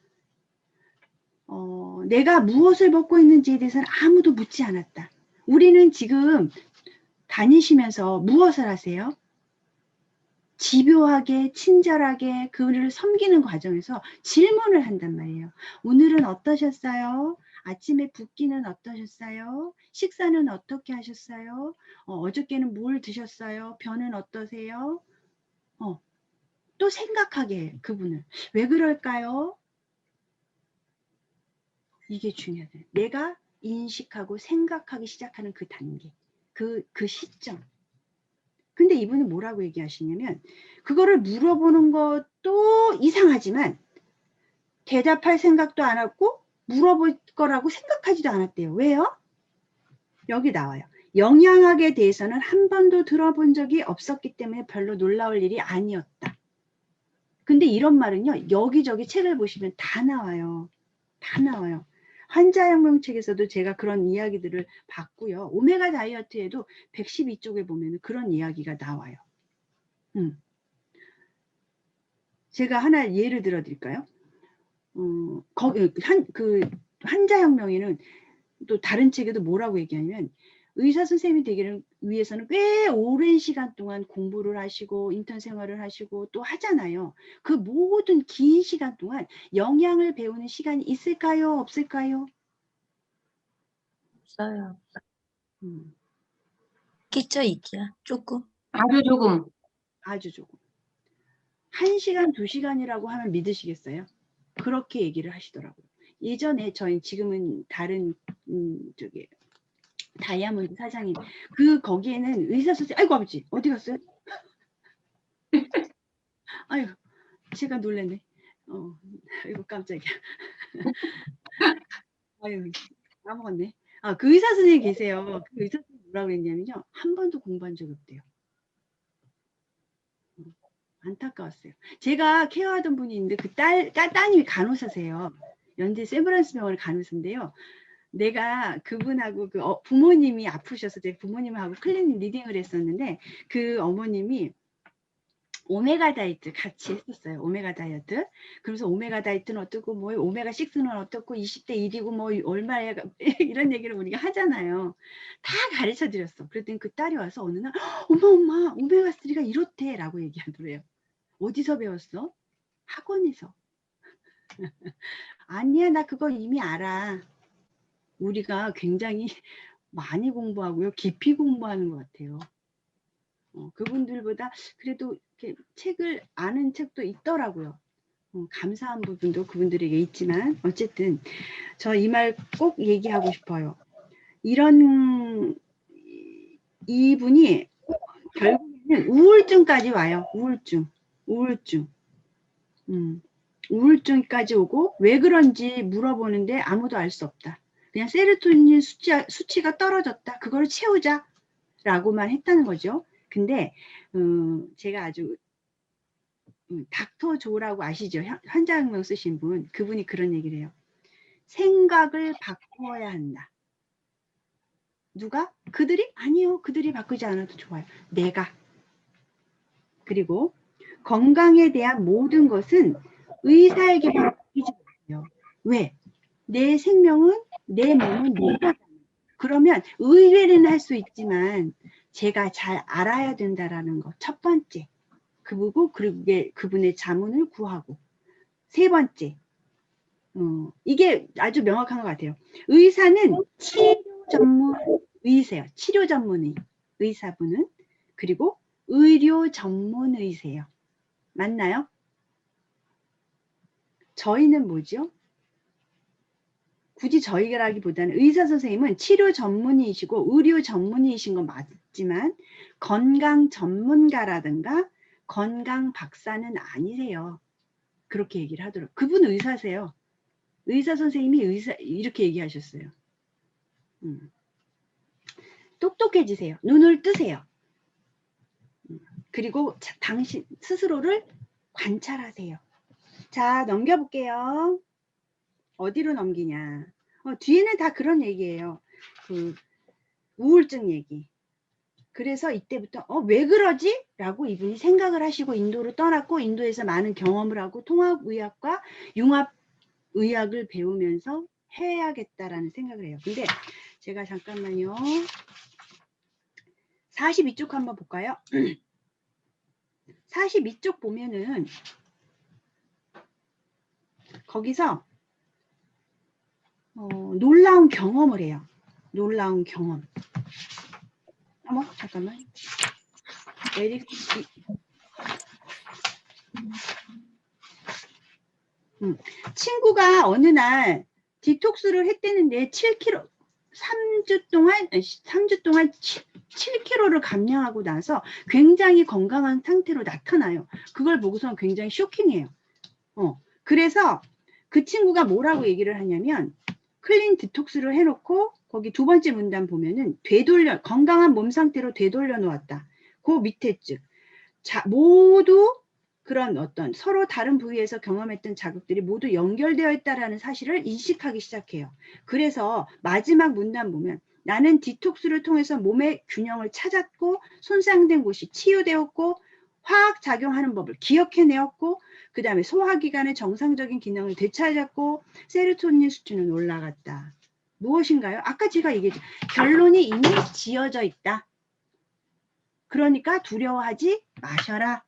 내가 무엇을 먹고 있는지에 대해서는 아무도 묻지 않았다. 우리는 지금 다니시면서 무엇을 하세요? 집요하게 친절하게 그를 섬기는 과정에서 질문을 한단 말이에요. 오늘은 어떠셨어요? 아침에 붓기는 어떠셨어요? 식사는 어떻게 하셨어요? 어저께는 뭘 드셨어요? 변은 어떠세요? 또 생각하게 해요, 그분을. 왜 그럴까요? 이게 중요해요. 내가 인식하고 생각하기 시작하는 그 단계, 그 시점. 근데 이분은 뭐라고 얘기하시냐면 그거를 물어보는 것도 이상하지만 대답할 생각도 안 하고 물어볼 거라고 생각하지도 않았대요. 왜요? 여기 나와요. 영양학에 대해서는 한 번도 들어본 적이 없었기 때문에 별로 놀라울 일이 아니었다. 근데 이런 말은요. 여기저기 책을 보시면 다 나와요. 다 나와요. 환자혁명책에서도 제가 그런 이야기들을 봤고요. 오메가 다이어트에도 112쪽에 보면 그런 이야기가 나와요. 제가 하나 예를 들어 드릴까요? 환자혁명에는 또 다른 책에도 뭐라고 얘기하냐면 의사 선생님이 되기를 위해서는 꽤 오랜 시간 동안 공부를 하시고 인턴 생활을 하시고 또 하잖아요. 그 모든 긴 시간 동안 영양을 배우는 시간이 있을까요? 없을까요? 없어요. 있겠죠, 있기야. 조금. 아주 조금. 아주 조금. 1시간, 2시간이라고 하면 믿으시겠어요? 그렇게 얘기를 하시더라고요. 예전에 지금은 다른 다이아몬드 사장님 거기에는 의사 선생님 아이고 아버지 어디 갔어요? 아유 제가 놀랐네. 아이고 깜짝이야. 아유 까먹었네. 그 의사 선생님 계세요. 그 의사 선생님 뭐라고 그랬냐면요. 한 번도 공부한 적이 없대요. 안타까웠어요. 제가 케어하던 분이 있는데 그 따님이 간호사세요. 연대 세브란스 병원 간호사인데요. 내가 그분하고 부모님이 아프셔서 제가 부모님하고 클리닉 리딩을 했었는데 그 어머님이 오메가 다이어트 같이 했었어요. 오메가 다이어트. 그래서 오메가 다이어트는 어떻고 뭐 오메가 6는 어떻고 20대 1이고 뭐 얼마에 이런 얘기를 우리가 하잖아요. 다 가르쳐 드렸어. 그랬더니 그 딸이 와서 어느 날 엄마 오메가 3가 이렇대 라고 얘기하더래요. 어디서 배웠어? 학원에서. 아니야 나 그거 이미 알아. 우리가 굉장히 많이 공부하고요. 깊이 공부하는 것 같아요. 그분들보다 그래도 이렇게 책을 아는 책도 있더라고요. 감사한 부분도 그분들에게 있지만 어쨌든 저 이 말 꼭 얘기하고 싶어요. 이런 이분이 결국에는 우울증까지 와요. 우울증. 우울증까지 오고 왜 그런지 물어보는데 아무도 알 수 없다. 그냥 세로토닌 수치가 떨어졌다. 그걸 채우자 라고만 했다는 거죠. 근데 제가 아주 닥터 조라고 아시죠? 환자학명 쓰신 분. 그분이 그런 얘기를 해요. 생각을 바꿔야 한다. 누가? 그들이? 아니요. 그들이 바꾸지 않아도 좋아요. 내가. 그리고 건강에 대한 모든 것은 의사에게 맡기지 마세요. 왜? 내 생명은 내 몸은 내 거잖아요. 그러면 의뢰는 할 수 있지만 제가 잘 알아야 된다라는 거. 첫 번째. 그리고 그분의 자문을 구하고. 세 번째. 이게 아주 명확한 것 같아요. 의사는 치료 전문 의세요. 치료 전문 의사분은. 그리고 의료 전문 의세요. 맞나요? 저희는 뭐죠? 굳이 저희라기보다는 의사 선생님은 치료 전문의이시고 의료 전문의이신 건 맞지만 건강 전문가라든가 건강 박사는 아니세요. 그렇게 얘기를 하더라고요. 그분 의사세요. 의사 선생님이 이렇게 얘기하셨어요. 똑똑해지세요. 눈을 뜨세요. 그리고 당신 스스로를 관찰하세요. 자, 넘겨볼게요. 어디로 넘기냐. 뒤에는 다 그런 얘기예요. 그 우울증 얘기. 그래서 이때부터 왜 그러지? 라고 이분이 생각을 하시고 인도로 떠났고 인도에서 많은 경험을 하고 통합의학과 융합의학을 배우면서 해야겠다라는 생각을 해요. 근데 제가 잠깐만요. 42쪽 한번 볼까요? 42쪽 보면은 거기서 놀라운 경험을 해요. 놀라운 경험. 어머, 잠깐만. 친구가 어느 날 디톡스를 했대는데 7kg, 3주 동안 7kg를 감량하고 나서 굉장히 건강한 상태로 나타나요. 그걸 보고서 굉장히 쇼킹해요. 그래서 그 친구가 뭐라고 얘기를 하냐면 클린 디톡스를 해놓고 거기 두 번째 문단 보면은 건강한 몸 상태로 되돌려 놓았다. 그 밑에 모두 그런 어떤 서로 다른 부위에서 경험했던 자극들이 모두 연결되어 있다라는 사실을 인식하기 시작해요. 그래서 마지막 문단 보면 나는 디톡스를 통해서 몸의 균형을 찾았고 손상된 곳이 치유되었고 화학작용하는 법을 기억해내었고 그 다음에 소화기관의 정상적인 기능을 되찾았고 세로토닌 수치는 올라갔다. 무엇인가요? 아까 제가 얘기했죠. 결론이 이미 지어져 있다. 그러니까 두려워하지 마셔라.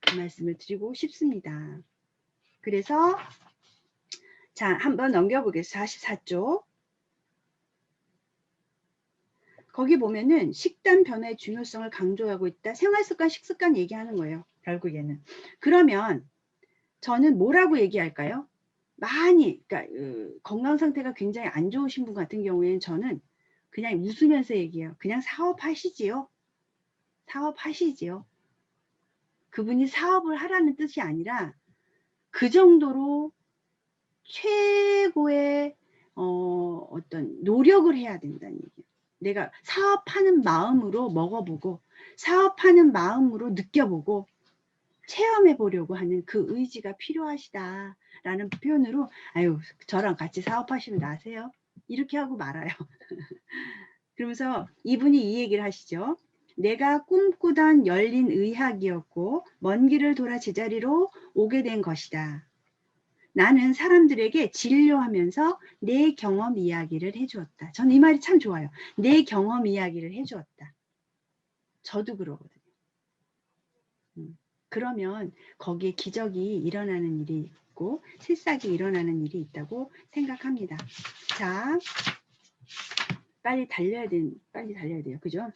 그 말씀을 드리고 싶습니다. 그래서 자, 한번 넘겨보겠습니다. 44쪽. 거기 보면은 식단 변화의 중요성을 강조하고 있다. 생활습관, 식습관 얘기하는 거예요. 결국에는. 그러면 저는 뭐라고 얘기할까요? 그러니까 건강 상태가 굉장히 안 좋으신 분 같은 경우에는 저는 그냥 웃으면서 얘기해요. 그냥 사업하시지요. 사업하시지요. 그분이 사업을 하라는 뜻이 아니라 그 정도로 최고의 어떤 노력을 해야 된다는 얘기예요. 내가 사업하는 마음으로 먹어보고 사업하는 마음으로 느껴보고 체험해 보려고 하는 그 의지가 필요하시다라는 표현으로 아유 저랑 같이 사업하시면 나세요. 이렇게 하고 말아요. 그러면서 이분이 이 얘기를 하시죠. 내가 꿈꾸던 열린 의학이었고 먼 길을 돌아 제자리로 오게 된 것이다. 나는 사람들에게 진료하면서 내 경험 이야기를 해주었다. 전 이 말이 참 좋아요. 내 경험 이야기를 해주었다. 저도 그러거든요. 그러면 거기에 기적이 일어나는 일이 있고 새싹이 일어나는 일이 있다고 생각합니다. 자, 빨리 달려야 돼요. 그죠?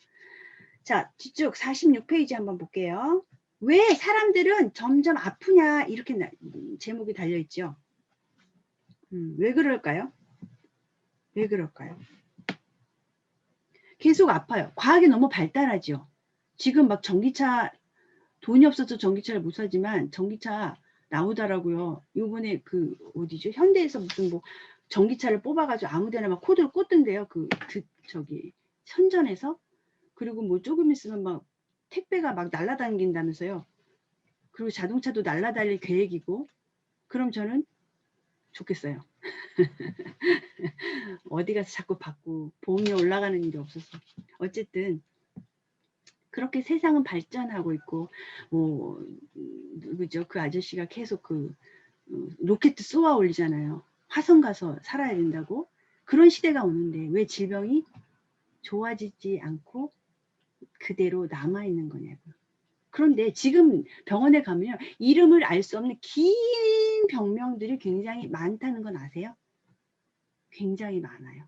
자, 뒤쪽 46페이지 한번 볼게요. 왜 사람들은 점점 아프냐 이렇게 제목이 달려있죠. 왜 그럴까요? 왜 그럴까요? 계속 아파요. 과학이 너무 발달하죠. 지금 막 전기차 돈이 없어서 전기차를 못 사지만 전기차 나오더라고요. 요번에 그 어디죠? 현대에서 무슨 뭐 전기차를 뽑아가지고 아무데나 막 코드를 꽂던데요. 저기 선전에서. 그리고 뭐 조금 있으면 막 택배가 막 날아다닌다면서요. 그리고 자동차도 날아다닐 계획이고. 그럼 저는 좋겠어요. 어디 가서 자꾸 받고 보험이 올라가는 일이 없어서. 어쨌든 그렇게 세상은 발전하고 있고, 뭐 누구죠? 그 아저씨가 계속 그 로켓 쏘아 올리잖아요. 화성 가서 살아야 된다고. 그런 시대가 오는데 왜 질병이 좋아지지 않고 그대로 남아 있는 거냐고요. 그런데 지금 병원에 가면 이름을 알 수 없는 긴 병명들이 굉장히 많다는 건 아세요? 굉장히 많아요.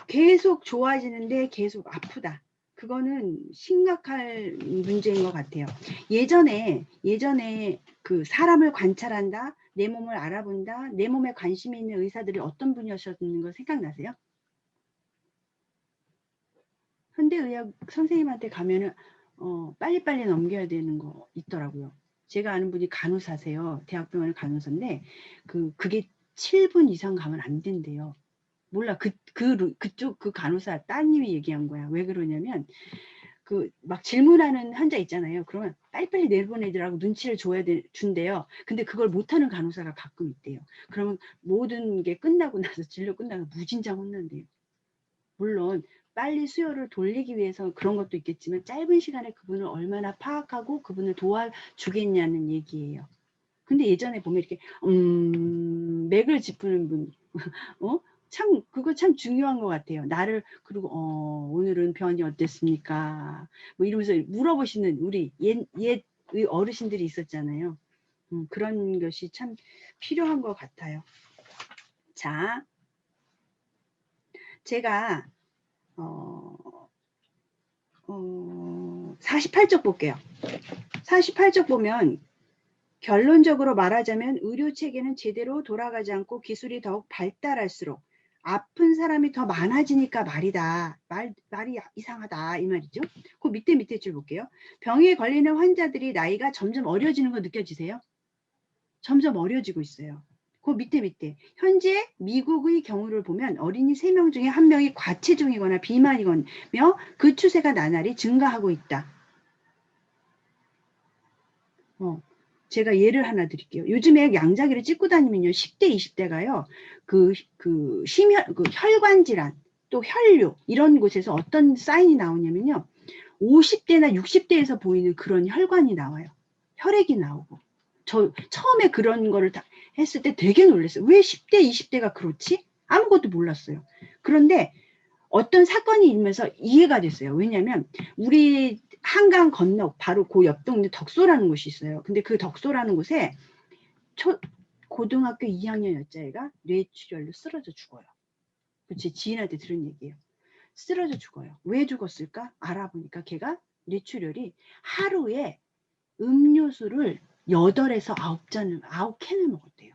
계속 좋아지는데 계속 아프다. 그거는 심각할 문제인 것 같아요. 예전에 그 사람을 관찰한다, 내 몸을 알아본다, 내 몸에 관심이 있는 의사들이 어떤 분이셨는 거 생각나세요? 현대의학 선생님한테 가면은 빨리빨리 넘겨야 되는 거 있더라고요. 제가 아는 분이 간호사세요. 대학병원 간호사인데 그게 7분 이상 가면 안 된대요. 몰라. 그쪽 그 간호사 따님이 얘기한 거야. 왜 그러냐면 막 질문하는 환자 있잖아요. 그러면 빨리빨리 내보내더라고 눈치를 준대요. 근데 그걸 못하는 간호사가 가끔 있대요. 그러면 모든 게 끝나고 나서 진료 끝나고 무진장 혼난대요. 물론 빨리 수요를 돌리기 위해서 그런 것도 있겠지만 짧은 시간에 그분을 얼마나 파악하고 그분을 도와주겠냐는 얘기예요. 근데 예전에 보면 이렇게 맥을 짚는 분 그거 참 중요한 것 같아요. 나를 그리고 오늘은 변이 어땠습니까? 뭐 이러면서 물어보시는 우리 옛 어르신들이 있었잖아요. 그런 것이 참 필요한 것 같아요. 자, 제가 48쪽 볼게요. 48쪽 보면 결론적으로 말하자면 의료 체계는 제대로 돌아가지 않고 기술이 더욱 발달할수록 아픈 사람이 더 많아지니까 말이다. 말이 이상하다 이 말이죠. 그 밑에 줄 볼게요. 병에 걸리는 환자들이 나이가 점점 어려지는 거 느껴지세요? 점점 어려지고 있어요. 그 밑에 현재 미국의 경우를 보면 어린이 3명 중에 1명이 과체중이거나 비만이며 그 추세가 나날이 증가하고 있다. 제가 예를 하나 드릴게요. 요즘에 양자기를 찍고 다니면요. 10대, 20대가요. 혈관 질환, 또 혈류 이런 곳에서 어떤 사인이 나오냐면요. 50대나 60대에서 보이는 그런 혈관이 나와요. 혈액이 나오고. 저 처음에 그런 거를 다 했을 때 되게 놀랐어요. 왜 10대, 20대가 그렇지? 아무것도 몰랐어요. 그런데 어떤 사건이 있으면서 이해가 됐어요. 왜냐하면 우리 한강 건너 바로 그 옆 동네 덕소라는 곳이 있어요. 근데 그 덕소라는 곳에 고등학교 2학년 여자애가 뇌출혈로 쓰러져 죽어요. 제 지인한테 들은 얘기예요. 쓰러져 죽어요. 왜 죽었을까? 알아보니까 걔가 뇌출혈이 하루에 음료수를 8에서 9캔을 먹었대요.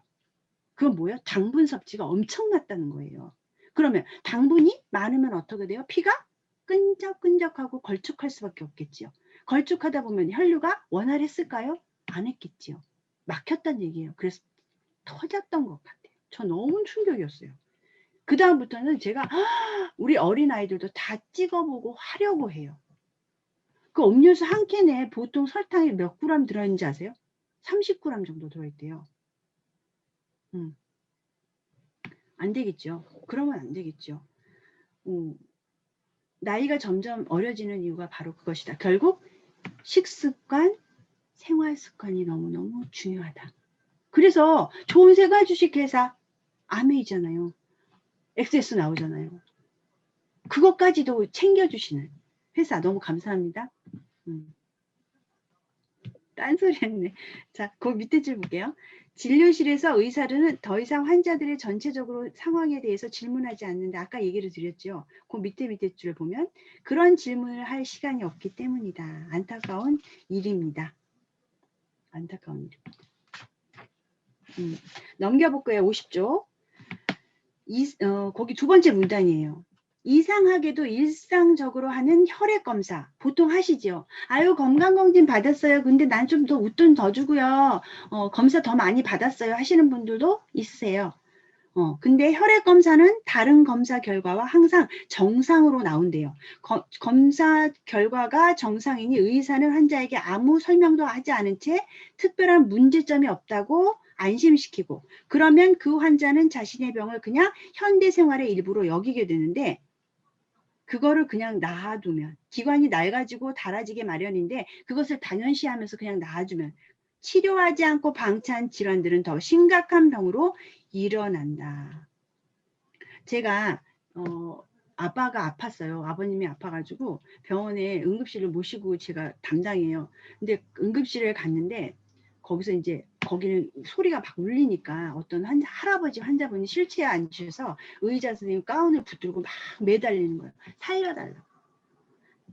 그건 뭐예요? 당분 섭취가 엄청났다는 거예요. 그러면 당분이 많으면 어떻게 돼요? 피가 끈적끈적하고 걸쭉할 수밖에 없겠지요. 걸쭉하다 보면 혈류가 원활했을까요? 안 했겠지요. 막혔다는 얘기예요. 그래서 터졌던 것 같아요. 저 너무 충격이었어요. 그 다음부터는 제가 우리 어린아이들도 다 찍어보고 하려고 해요. 그 음료수 한 캔에 보통 설탕이 몇 그램 들어있는지 아세요? 30g 정도 들어있대요. 안 되겠죠. 그러면 안 되겠죠. 나이가 점점 어려지는 이유가 바로 그것이다. 결국 식습관, 생활습관이 너무너무 중요하다. 그래서 좋은 생활 주식회사 아메이잖아요. 엑세스 나오잖아요. 그것까지도 챙겨주시는 회사 너무 감사합니다. 딴소리 했네. 자, 그 밑에 줄 볼게요. 진료실에서 의사들은 더 이상 환자들의 전체적으로 상황에 대해서 질문하지 않는다. 아까 얘기를 드렸죠. 그 밑에 줄을 보면 그런 질문을 할 시간이 없기 때문이다. 안타까운 일입니다. 안타까운 일입니다. 넘겨볼까요? 50쪽. 거기 두 번째 문단이에요. 이상하게도 일상적으로 하는 혈액 검사 보통 하시죠. 아유, 건강검진 받았어요. 근데 난 좀 더 웃돈 더 주고요. 검사 더 많이 받았어요. 하시는 분들도 있으세요. 근데 혈액 검사는 다른 검사 결과와 항상 정상으로 나온대요. 검사 결과가 정상이니 의사는 환자에게 아무 설명도 하지 않은 채 특별한 문제점이 없다고 안심시키고, 그러면 그 환자는 자신의 병을 그냥 현대 생활의 일부로 여기게 되는데, 그거를 그냥 놔두면, 기관이 낡아지고 닳아지게 마련인데 그것을 당연시하면서 그냥 놔두면 치료하지 않고 방치한 질환들은 더 심각한 병으로 일어난다. 제가 아빠가 아팠어요. 아버님이 아파가지고 병원에 응급실을 모시고 제가 담당이에요. 근데 응급실에 갔는데 거기서 이제 거기는 소리가 막 울리니까 어떤 할아버지 환자분이 실체에 앉으셔서 의사 선생님 가운을 붙들고 막 매달리는 거예요. 살려달라고.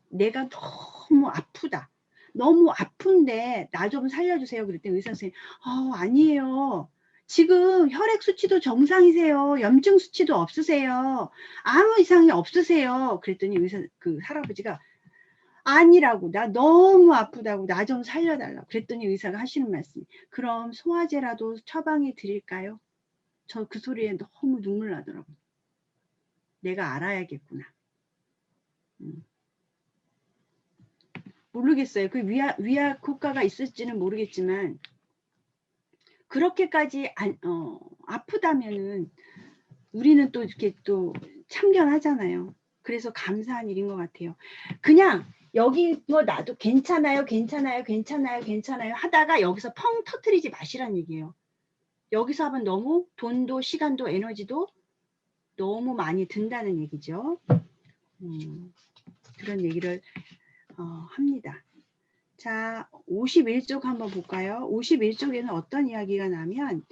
내가 너무 아프다. 너무 아픈데 나 좀 살려주세요. 그랬더니 의사 선생님, 아니에요. 지금 혈액 수치도 정상이세요. 염증 수치도 없으세요. 아무 이상이 없으세요. 그랬더니 그 할아버지가 아니라고, 나 너무 아프다고, 나 좀 살려달라고. 그랬더니 의사가 하시는 말씀이, 그럼 소화제라도 처방해 드릴까요? 저 그 소리에 너무 눈물 나더라고요. 내가 알아야겠구나. 모르겠어요. 그 위약 효과가 있을지는 모르겠지만 그렇게까지 아프다면은 우리는 또 이렇게 또 참견하잖아요. 그래서 감사한 일인 것 같아요. 그냥 여기 뭐 나도 괜찮아요, 괜찮아요, 괜찮아요, 괜찮아요 하다가 여기서 펑 터트리지 마시란 얘기예요. 여기서 하면 너무 돈도 시간도 에너지도 너무 많이 든다는 얘기죠. 그런 얘기를 합니다. 자, 51쪽 한번 볼까요? 51쪽에는 어떤 이야기가 나면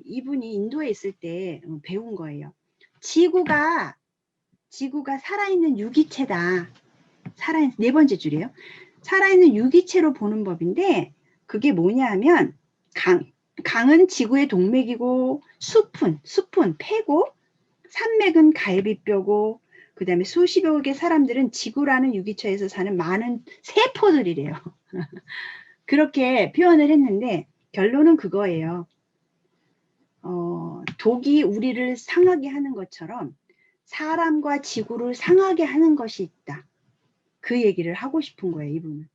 이분이 인도에 있을 때 배운 거예요. 지구가 살아있는 유기체다. 네 번째 줄이에요. 살아있는 유기체로 보는 법인데 그게 뭐냐 하면 강은 지구의 동맥이고 숲은 폐고 산맥은 갈비뼈고 그 다음에 수십여 개의 사람들은 지구라는 유기체에서 사는 많은 세포들이래요. 그렇게 표현을 했는데 결론은 그거예요. 독이 우리를 상하게 하는 것처럼 사람과 지구를 상하게 하는 것이 있다. 그 얘기를 하고 싶은 거예요, 이분은.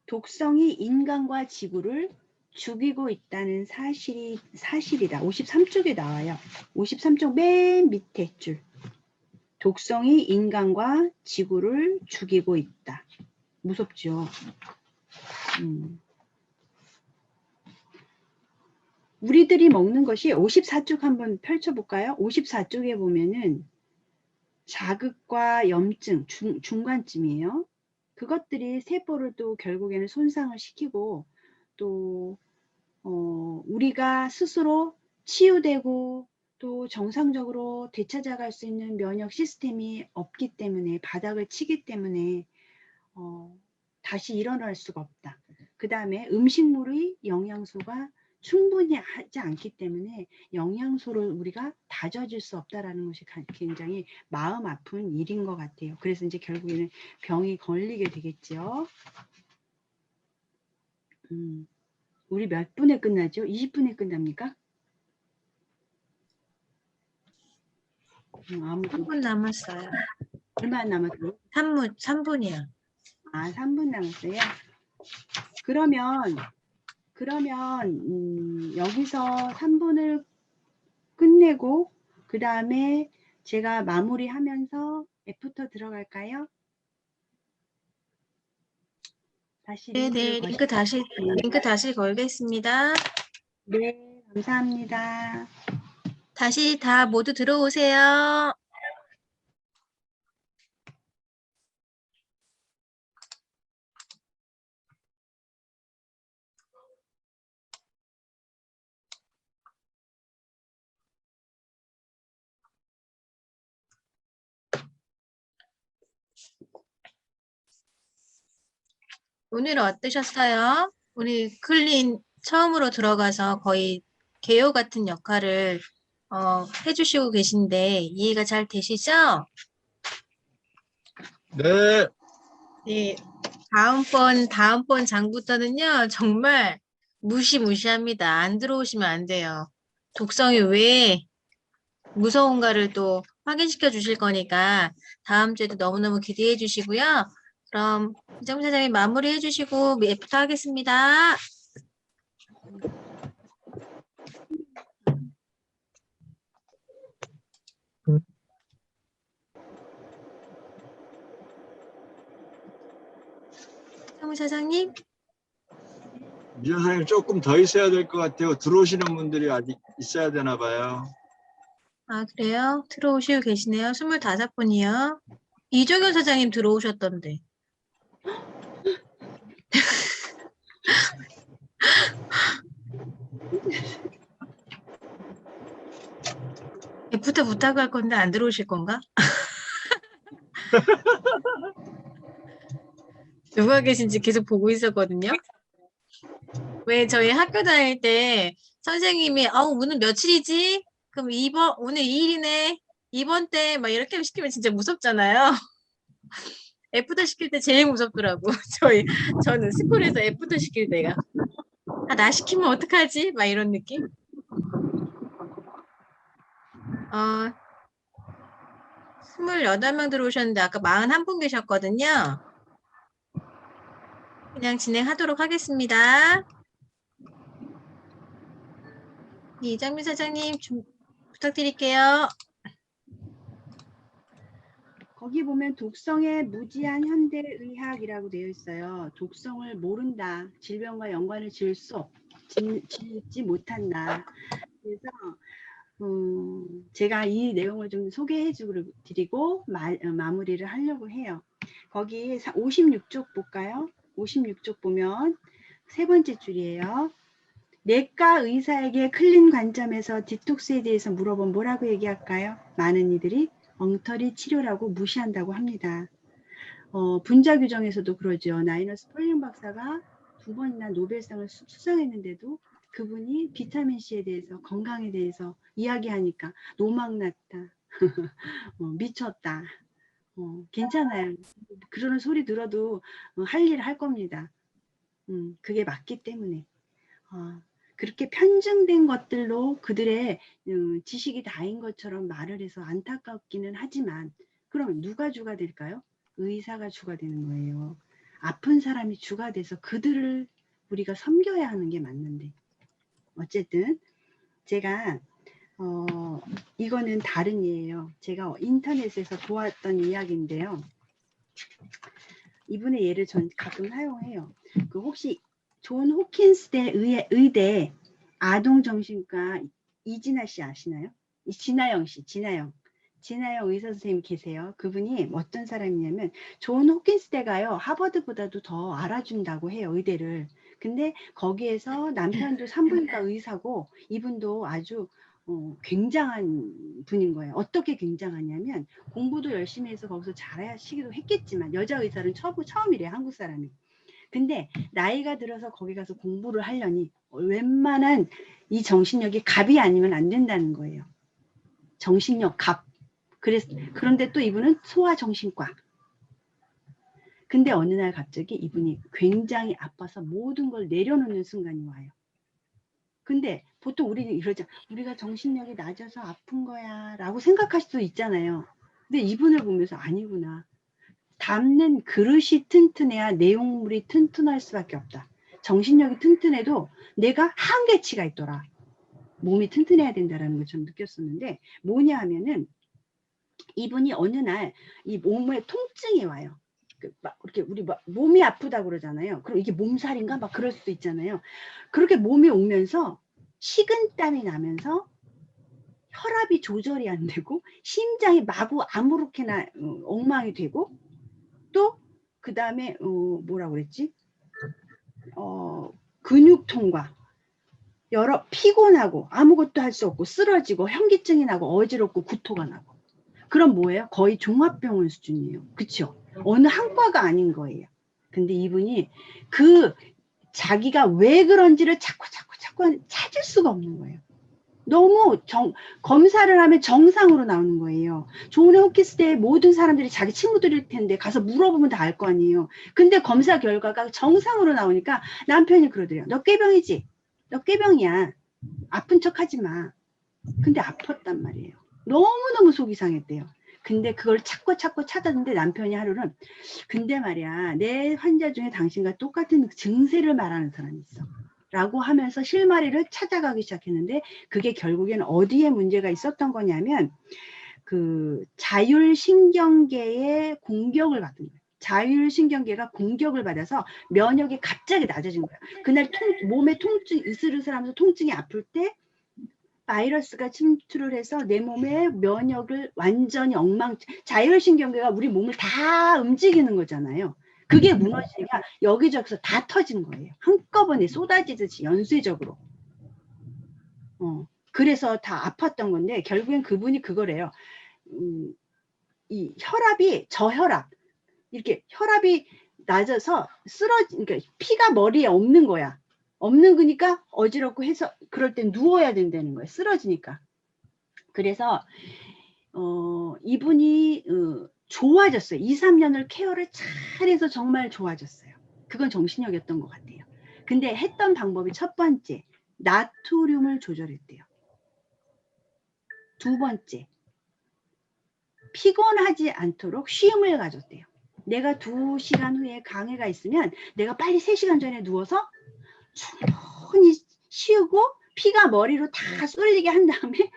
독성이 인간과 지구를 죽이고 있다는 사실이다. 53쪽에 나와요. 53쪽 맨 밑에 줄. 독성이 인간과 지구를 죽이고 있다. 무섭죠. 우리들이 먹는 것이 54쪽 한번 펼쳐볼까요? 54쪽에 보면은 자극과 염증, 중간쯤이에요. 그것들이 세포를 또 결국에는 손상을 시키고 또 우리가 스스로 치유되고 또 정상적으로 되찾아갈 수 있는 면역 시스템이 없기 때문에 바닥을 치기 때문에 다시 일어날 수가 없다. 그 다음에 음식물의 영양소가 충분히 하지 않기 때문에 영양소를 우리가 다져줄 수 없다라는 것이 굉장히 마음 아픈 일인 것 같아요. 그래서 이제 결국에는 병이 걸리게 되겠죠. 우리 몇 분에 끝나죠? 20분에 끝납니까? 아무도 3분 남았어요. 얼마 남았어요? 3분이요. 3분 남았어요. 그러면 여기서 3분을 끝내고 그 다음에 제가 마무리하면서 애프터 들어갈까요? 다시 네네, 링크 다시 걸겠습니다. 네, 감사합니다. 다시 다 모두 들어오세요. 오늘 어떠셨어요? 우리 클린 처음으로 들어가서 거의 개요 같은 역할을 해주시고 계신데 이해가 잘 되시죠? 네. 네. 다음번 장부터는요, 정말 무시무시합니다. 안 들어오시면 안 돼요. 독성이 왜 무서운가를 또 확인시켜 주실 거니까 다음 주에도 너무너무 기대해 주시고요. 그럼 이정미 사장님 마무리해 주시고 F부터 하겠습니다. 이정미 사장님? 미 선생님 조금 더 있어야 될 것 같아요. 들어오시는 분들이 아직 있어야 되나 봐요. 아, 그래요? 들어오시고 계시네요. 25분이요. 이종현 사장님 들어오셨던데. F부터 부탁할 건데 안 들어오실 건가? 누가 계신지 계속 보고 있었거든요. 왜 저희 학교 다닐 때 선생님이 오늘 며칠이지? 그럼 오늘 2일이네. 이번 때 막 이렇게 시키면 진짜 무섭잖아요. F부터 시킬 때 제일 무섭더라고. 저는 스쿨에서 F부터 시킬 때가. 나 시키면 어떡하지? 막 이런 느낌. 28명 들어오셨는데 아까 41분 계셨거든요. 그냥 진행하도록 하겠습니다. 이정미 사장님 좀 부탁드릴게요. 거기 보면 독성의 무지한 현대의학이라고 되어 있어요. 독성을 모른다. 질병과 연관을 짓지 못한다. 그래서 제가 이 내용을 좀 소개해 드리고 마무리를 하려고 해요. 거기 56쪽 볼까요? 56쪽 보면 세 번째 줄이에요. 내과 의사에게 클린 관점에서 디톡스에 대해서 물어보면 뭐라고 얘기할까요? 많은 이들이 엉터리 치료라고 무시한다고 합니다. 분자 규정에서도 그러죠. 나이너스 폴링 박사가 2번이나 노벨상을 수상했는데도 그분이 비타민C에 대해서 건강에 대해서 이야기하니까 노망났다. 미쳤다. 괜찮아요. 그러는 소리 들어도 할 일을 할 겁니다. 그게 맞기 때문에. 그렇게 편증된 것들로 그들의 지식이 다인 것처럼 말을 해서 안타깝기는 하지만 그럼 누가 주가 될까요? 의사가 주가 되는 거예요. 아픈 사람이 주가 돼서 그들을 우리가 섬겨야 하는 게 맞는데 어쨌든 제가 이거는 다른 예예요. 제가 인터넷에서 보았던 이야기인데요. 이분의 예를 전 가끔 사용해요. 그 혹시 존 호킨스대 의대 아동정신과 이진아 씨 아시나요? 진아영 씨, 진아영 의사 선생님 계세요. 그분이 어떤 사람이냐면 존 호킨스대가요 하버드보다도 더 알아준다고 해요, 의대를. 근데 거기에서 남편도 산부인과 의사고 이분도 아주 굉장한 분인 거예요. 어떻게 굉장하냐면 공부도 열심히 해서 거기서 잘하시기도 했겠지만 여자 의사는 처음이래요, 한국 사람이. 근데 나이가 들어서 거기 가서 공부를 하려니 웬만한 이 정신력이 갑이 아니면 안 된다는 거예요. 정신력 갑. 그런데 또 이분은 소아정신과. 근데 어느 날 갑자기 이분이 굉장히 아파서 모든 걸 내려놓는 순간이 와요. 근데 보통 우리는 이러죠. 우리가 정신력이 낮아서 아픈 거야 라고 생각할 수도 있잖아요. 근데 이분을 보면서 아니구나. 담는 그릇이 튼튼해야 내용물이 튼튼할 수밖에 없다. 정신력이 튼튼해도 내가 한계치가 있더라. 몸이 튼튼해야 된다는 걸 좀 느꼈었는데 뭐냐 하면은 이분이 어느 날 이 몸에 통증이 와요. 이렇게 우리 몸이 아프다 그러잖아요. 그럼 이게 몸살인가 막 그럴 수도 있잖아요. 그렇게 몸이 오면서 식은땀이 나면서 혈압이 조절이 안 되고 심장이 마구 아무렇게나 엉망이 되고 또 그 다음에 뭐라고 그랬지? 근육통과 여러 피곤하고 아무것도 할 수 없고 쓰러지고 현기증이 나고 어지럽고 구토가 나고 그럼 뭐예요? 거의 종합병원 수준이에요. 그렇죠? 어느 한과가 아닌 거예요. 근데 이분이 그 자기가 왜 그런지를 자꾸 찾을 수가 없는 거예요. 너무 검사를 하면 정상으로 나오는 거예요. 존 홉킨스 때 모든 사람들이 자기 친구들일 텐데 가서 물어보면 다 알 거 아니에요. 근데 검사 결과가 정상으로 나오니까 남편이 그러더래요. 너 꾀병이지? 너 꾀병이야. 아픈 척 하지 마. 근데 아팠단 말이에요. 너무너무 속이 상했대요. 근데 그걸 찾고 찾았는데 남편이 하루는 근데 말이야 내 환자 중에 당신과 똑같은 증세를 말하는 사람이 있어. 라고 하면서 실마리를 찾아가기 시작했는데 그게 결국에는 어디에 문제가 있었던 거냐면 그 자율신경계의 공격을 받은 거예요. 자율신경계가 공격을 받아서 면역이 갑자기 낮아진 거예요. 그날 몸에 통증, 으슬으슬하면서 통증이 아플 때 바이러스가 침투를 해서 내 몸의 면역을 완전히 자율신경계가 우리 몸을 다 움직이는 거잖아요. 그게 무너지니까 여기저기서 다 터진 거예요. 한꺼번에 쏟아지듯이 연쇄적으로. 그래서 다 아팠던 건데 결국엔 그분이 그거래요. 이 혈압이 저혈압. 이렇게 혈압이 낮아서 그러니까 피가 머리에 없는 거야. 없는 거니까 어지럽고 해서 그럴 땐 누워야 된다는 거예요. 쓰러지니까. 그래서 이분이 좋아졌어요. 2, 3년을 케어를 잘해서 정말 좋아졌어요. 그건 정신력이었던 것 같아요. 근데 했던 방법이 첫 번째, 나트륨을 조절했대요. 두 번째, 피곤하지 않도록 쉼을 가졌대요. 내가 2시간 후에 강의가 있으면 내가 빨리 3시간 전에 누워서 충분히 쉬고 피가 머리로 다 쏠리게 한 다음에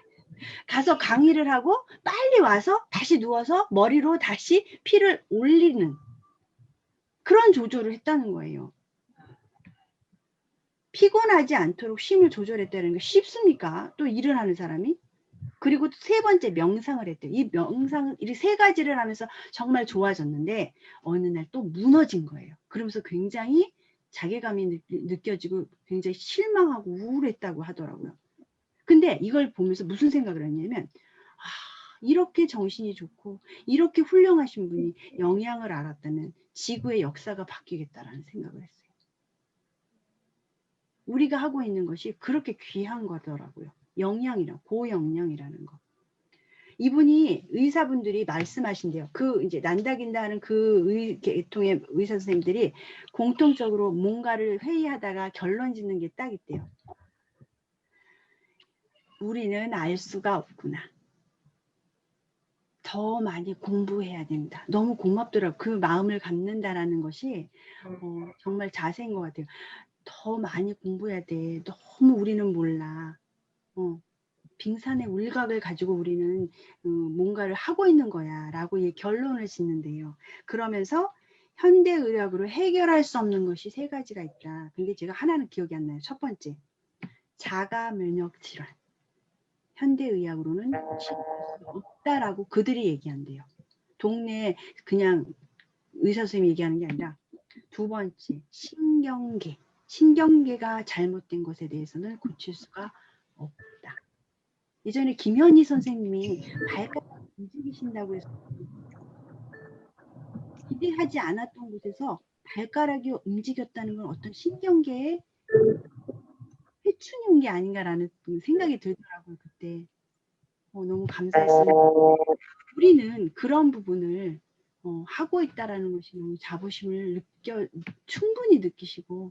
가서 강의를 하고 빨리 와서 다시 누워서 머리로 다시 피를 올리는 그런 조절을 했다는 거예요. 피곤하지 않도록 쉼을 조절했다는 게 쉽습니까? 또 일을 하는 사람이? 그리고 세 번째 명상을 했대요. 이 명상, 이 세 가지를 하면서 정말 좋아졌는데 어느 날 또 무너진 거예요. 그러면서 굉장히 자괴감이 느껴지고 굉장히 실망하고 우울했다고 하더라고요. 근데 이걸 보면서 무슨 생각을 했냐면 이렇게 정신이 좋고 이렇게 훌륭하신 분이 영양을 알았다면 지구의 역사가 바뀌겠다라는 생각을 했어요. 우리가 하고 있는 것이 그렇게 귀한 거더라고요. 고영양이라는 거. 이분이 의사분들이 말씀하신대요. 이제 난다긴다 하는 그 계통의 의사 선생님들이 공통적으로 뭔가를 회의하다가 결론 짓는 게 딱 있대요. 우리는 알 수가 없구나. 더 많이 공부해야 된다. 너무 고맙더라고요. 그 마음을 갖는다라는 것이 정말 자세인 것 같아요. 더 많이 공부해야 돼. 너무 우리는 몰라. 빙산의 울각을 가지고 우리는 뭔가를 하고 있는 거야 라고 결론을 짓는데요. 그러면서 현대의학으로 해결할 수 없는 것이 3가지가 있다. 근데 제가 하나는 기억이 안 나요. 첫 번째, 자가면역 질환. 현대의학으로는 치료할 수 없다라고 그들이 얘기한대요. 동네에 그냥 의사 선생님이 얘기하는 게 아니라. 두 번째, 신경계. 신경계가 잘못된 것에 대해서는 고칠 수가 없다. 예전에 김현희 선생님이 발가락 움직이신다고 해서 기대하지 않았던 곳에서 발가락이 움직였다는 건 어떤 신경계에 해충이 온 게 아닌가라는 생각이 들더라고요. 그때 너무 감사했습니다. 우리는 그런 부분을 하고 있다라는 것이 너무 자부심을 충분히 느끼시고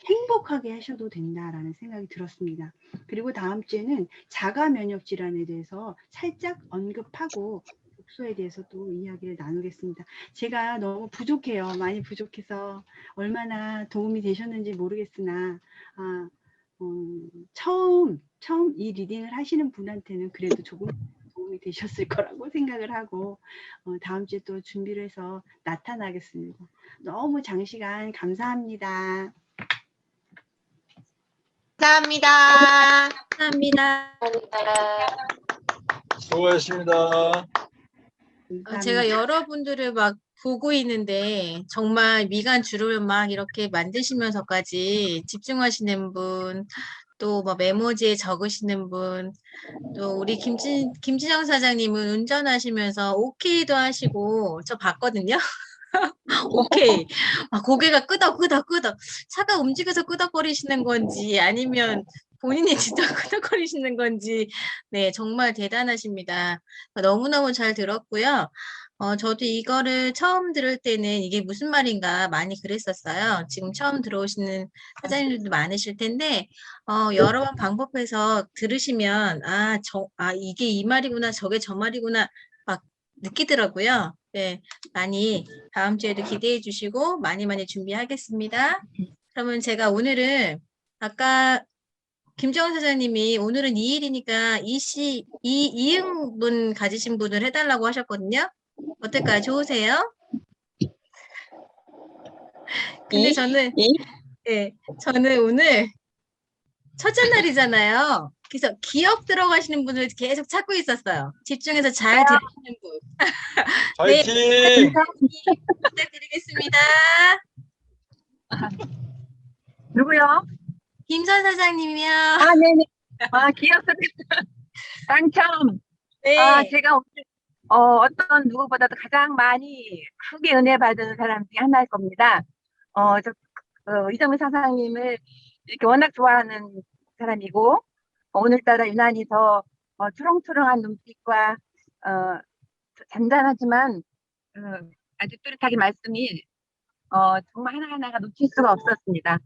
행복하게 하셔도 된다라는 생각이 들었습니다. 그리고 다음 주에는 자가면역 질환에 대해서 살짝 언급하고 독소에 대해서 또 이야기를 나누겠습니다. 제가 너무 부족해요. 많이 부족해서 얼마나 도움이 되셨는지 모르겠으나 처음 이 리딩을 하시는 분한테는 그래도 조금 도움이 되셨을 거라고 생각을 하고 다음 주에 또 준비를 해서 나타나겠습니다. 너무 장시간 감사합니다. 감사합니다. 감사합니다. 수고하셨습니다. 제가 여러분들을 막 보고 있는데 정말 미간 주름을 막 이렇게 만드시면서까지 집중하시는 분, 또 뭐 메모지에 적으시는 분, 또 우리 김진영 사장님은 운전하시면서 오케이도 하시고 저 봤거든요. 오케이. 고개가 끄덕끄덕끄덕. 차가 움직여서 끄덕거리시는 건지 아니면 본인이 진짜 끄덕거리시는 건지 네, 정말 대단하십니다. 너무너무 잘 들었고요. 저도 이거를 처음 들을 때는 이게 무슨 말인가 많이 그랬었어요. 지금 처음 들어오시는 사장님들도 많으실 텐데 여러 번 반복해서 들으시면 이게 이 말이구나 저게 저 말이구나 막 느끼더라고요. 네, 많이 다음 주에도 기대해 주시고 많이 준비하겠습니다. 그러면 제가 오늘은 아까 김정은 사장님이 오늘은 2일이니까 이응분 가지신 분을 해달라고 하셨거든요. 어떨까요? 좋으세요? 근데 저는 오늘 첫째 날이잖아요. 그래서 기억 들어가시는 분을 계속 찾고 있었어요. 집중해서 잘 들으시는 분. 네, 파이팅! 부탁드리겠습니다. 누구요? 김선 사장님이요. 네네. 기억도 당첨. 네. 제가 오늘 어떤 누구보다도 가장 많이 크게 은혜 받은 사람 중에 하나일 겁니다. 이정미 사장님을 이렇게 워낙 좋아하는 사람이고, 오늘따라 유난히 더 초롱초롱한 눈빛과 잔잔하지만 아주 뚜렷하게 말씀이 정말 하나하나가 놓칠 수가 없었습니다.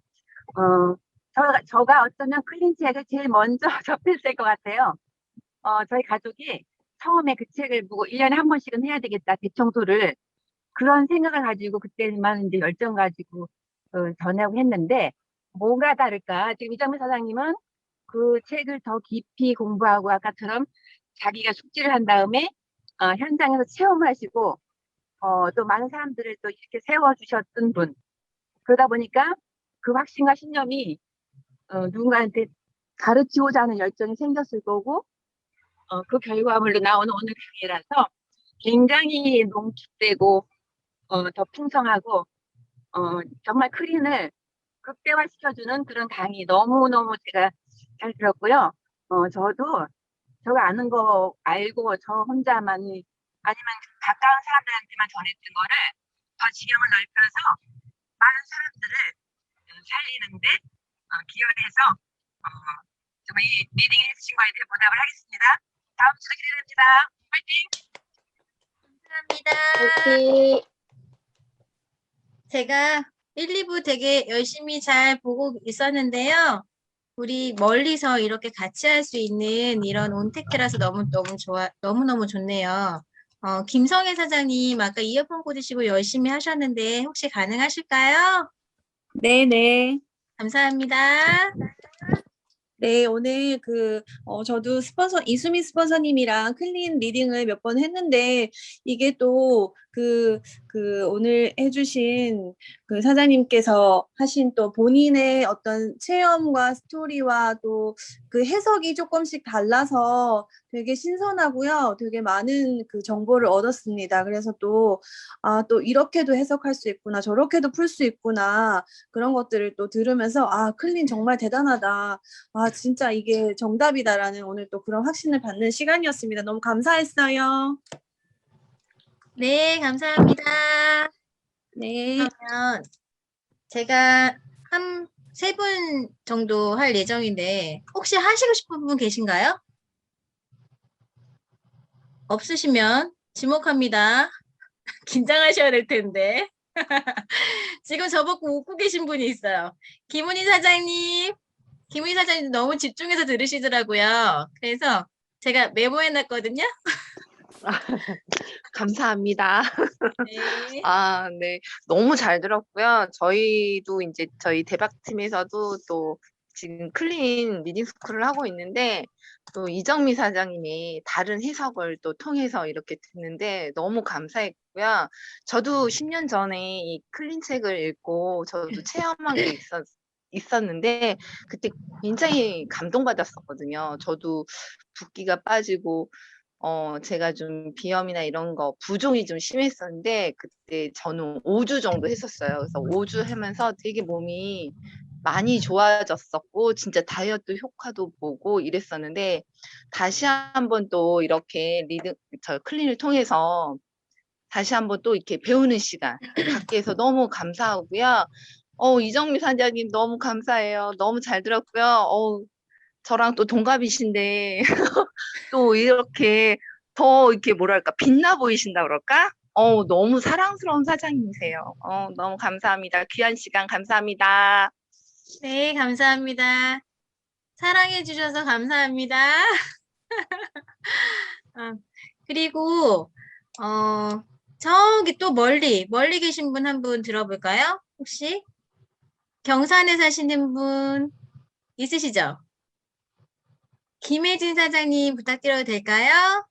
저가 어쩌면 클린책을 제일 먼저 접했을 것 같아요. 저희 가족이 처음에 그 책을 보고 1년에 한 번씩은 해야 되겠다, 대청소를. 그런 생각을 가지고 그때만 이제 열정 가지고 전하고 했는데, 뭐가 다를까? 지금 이정미 사장님은 그 책을 더 깊이 공부하고 아까처럼 자기가 숙지를 한 다음에 현장에서 체험을 하시고 또 많은 사람들을 또 이렇게 세워주셨던 분. 그러다 보니까 그 확신과 신념이 누군가한테 가르치고자 하는 열정이 생겼을 거고, 그 결과물로 나오는 오늘 강의라서 굉장히 농축되고 더 풍성하고 정말 클린을 극대화시켜주는 그런 강의 너무너무 제가 잘 들었고요. 저가 아는 거 알고 저 혼자만이 아니면 가까운 사람들한테만 전했던 거를 더 지경을 넓혀서 많은 사람들을 살리는데 기여해서 정말 이 리딩 해주신 거에 대해 보답을 하겠습니다. 다음 주도 기대됩니다. 화이팅! 감사합니다. 제가 1, 2부 되게 열심히 잘 보고 있었는데요. 우리 멀리서 이렇게 같이 할 수 있는 이런 온택트라서 너무너무 좋네요. 김성애 사장님, 아까 이어폰 꽂으시고 열심히 하셨는데 혹시 가능하실까요? 네네. 감사합니다. 네, 오늘 저도 이수미 스폰서님이랑 클린 리딩을 몇 번 했는데, 이게 또 오늘 해주신 그 사장님께서 하신 또 본인의 어떤 체험과 스토리와 또 그 해석이 조금씩 달라서 되게 신선하고요. 되게 많은 그 정보를 얻었습니다. 그래서 또 이렇게도 해석할 수 있구나, 저렇게도 풀 수 있구나, 그런 것들을 또 들으면서 클린 정말 대단하다. 진짜 이게 정답이다라는 오늘 또 그런 확신을 받는 시간이었습니다. 너무 감사했어요. 네, 감사합니다. 네. 그러면 제가 한 3분 정도 할 예정인데 혹시 하시고 싶은 분 계신가요? 없으시면 지목합니다. 긴장하셔야 될 텐데. 지금 저보고 웃고 계신 분이 있어요. 김은희 사장님. 김은희 사장님 너무 집중해서 들으시더라고요. 그래서 제가 메모해놨거든요. 감사합니다. 네. 네. 너무 잘 들었고요. 저희도 이제 저희 대박팀에서도 또 지금 클린 리딩 스쿨을 하고 있는데, 또 이정미 사장님이 다른 해석을 또 통해서 이렇게 듣는데 너무 감사했고요. 저도 10년 전에 이 클린 책을 읽고 저도 체험한 게 있었는데 그때 굉장히 감동받았었거든요. 저도 붓기가 빠지고 제가 좀 비염이나 이런 거 부종이 좀 심했었는데 그때 저는 5주 정도 했었어요. 그래서 5주 하면서 되게 몸이 많이 좋아졌었고 진짜 다이어트 효과도 보고 이랬었는데, 다시 한번 또 이렇게 클린을 통해서 다시 한번 또 이렇게 배우는 시간 갖게 해서 너무 감사하고요. 이정미 사장님 너무 감사해요. 너무 잘 들었고요. 저랑 또 동갑이신데 또 이렇게 더 이렇게 뭐랄까 빛나 보이신다 그럴까? 너무 사랑스러운 사장님이세요. 너무 감사합니다. 귀한 시간 감사합니다. 네, 감사합니다. 사랑해 주셔서 감사합니다. 그리고 저기 또 멀리 계신 분 한 분 들어볼까요? 혹시 경산에 사시는 분 있으시죠? 김혜진 사장님 부탁드려도 될까요?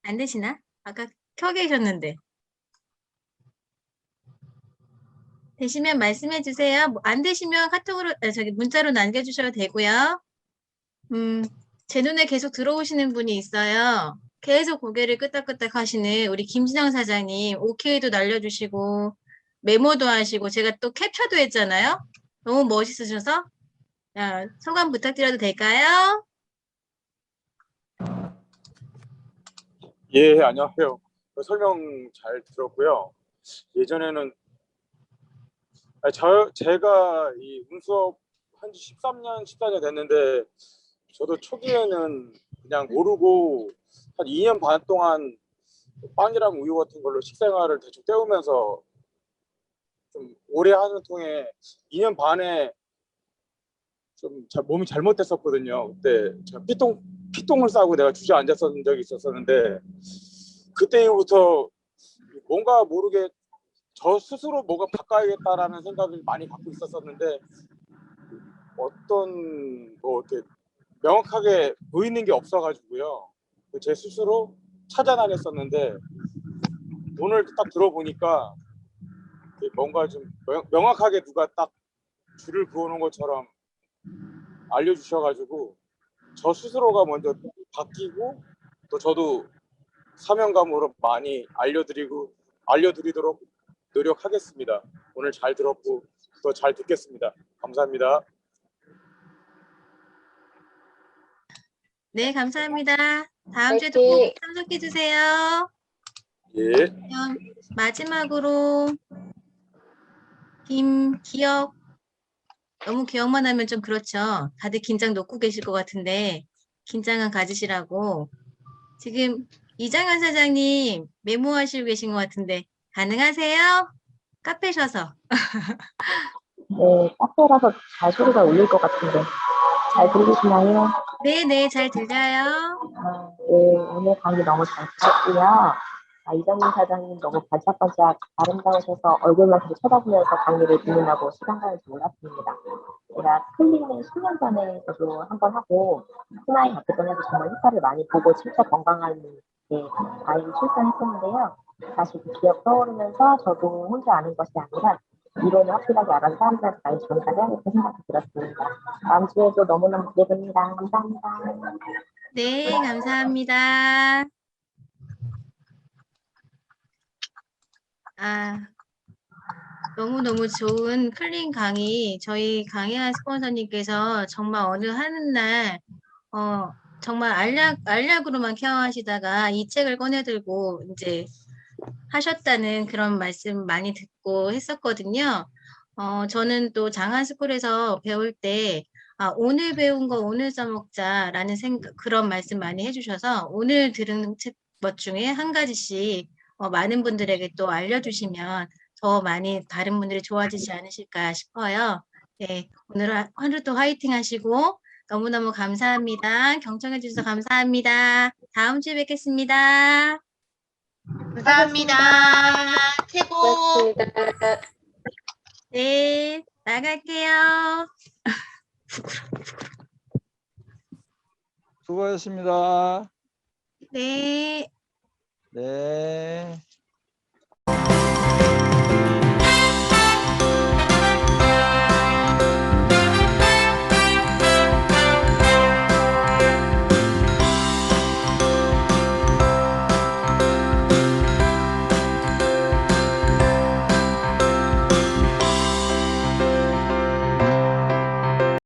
안 되시나? 아까 켜 계셨는데. 되시면 말씀해 주세요. 안 되시면 카톡으로, 문자로 남겨주셔도 되고요. 제 눈에 계속 들어오시는 분이 있어요. 계속 고개를 끄덕끄덕 하시는 우리 김진영 사장님, 오케이도 날려주시고, 메모도 하시고, 제가 또 캡처도 했잖아요. 너무 멋있으셔서. 소감 부탁드려도 될까요? 예, 안녕하세요. 설명 잘 들었고요. 예전에는 제가 이 운수업 한 지 13년, 14년 됐는데 저도 초기에는 그냥 모르고 한 2년 반 동안 빵이랑 우유 같은 걸로 식생활을 대충 때우면서 좀 오래 하는 통에 2년 반에 좀 몸이 잘못됐었거든요. 그때 제가 피똥을 싸고 내가 주저앉았었던 적이 있었는데 그때 이후부터 뭔가 모르게 저 스스로 뭐가 바꿔야겠다라는 생각을 많이 갖고 있었었는데 어떤 뭐 이렇게 명확하게 보이는 게 없어가지고요. 제 스스로 찾아다녔었는데 오늘 딱 들어보니까 뭔가 좀 명확하게 누가 딱 줄을 그어놓은 것처럼 알려주셔가지고 저 스스로가 먼저 바뀌고 또 저도 사명감으로 많이 알려드리도록 노력하겠습니다. 오늘 잘 들었고 더 잘 듣겠습니다. 감사합니다. 네, 감사합니다. 다음 주에도 꼭 참석해 주세요. 예. 그럼 마지막으로 기억. 너무 기억만 하면 좀 그렇죠. 다들 긴장 놓고 계실 것 같은데 긴장은 가지시라고. 지금 이장현 사장님 메모하시고 계신 것 같은데 가능하세요? 카페셔서. 네, 카페라서 잘 소리가 울릴 것 같은데 잘 들리시나요? 네네, 잘 들려요. 네, 오늘 강의 너무 잘 들었고요. 이정민 사장님 너무 반짝반짝 아름다우셔서 얼굴만 계속 쳐다보면서 강의를 듣는다고 시간 가는 줄 몰랐습니다. 제가 클리닝 10년 전에 저도 한번 하고 큰아이 갖기 전에도 정말 효과를 많이 보고 진짜 건강한 아이를 출산했었는데요. 다시 그 기억 떠오르면서 저도 혼자 아는 것이 아니라 이론을 확실하게 알아서 사람들한테 많이 전달해야겠다는 생각이 들었습니다. 다음 주에도 너무너무 기대됩니다. 감사합니다. 네, 감사합니다. 너무너무 좋은 클린 강의, 저희 강의한 스폰서님께서 정말 어느 하는 날, 정말 알약으로만 케어하시다가 이 책을 꺼내들고 이제 하셨다는 그런 말씀 많이 듣고 했었거든요. 저는 또 장한스쿨에서 배울 때, 오늘 배운 거 오늘 써먹자라는 그런 말씀 많이 해주셔서 오늘 들은 것 중에 한 가지씩 많은 분들에게 또 알려주시면 더 많이 다른 분들이 좋아지지 않으실까 싶어요. 네, 오늘 하루도 화이팅 하시고 너무너무 감사합니다. 경청해 주셔서 감사합니다. 다음 주에 뵙겠습니다. 감사합니다. 최고. 네, 나갈게요. 수고하셨습니다. 네. 네.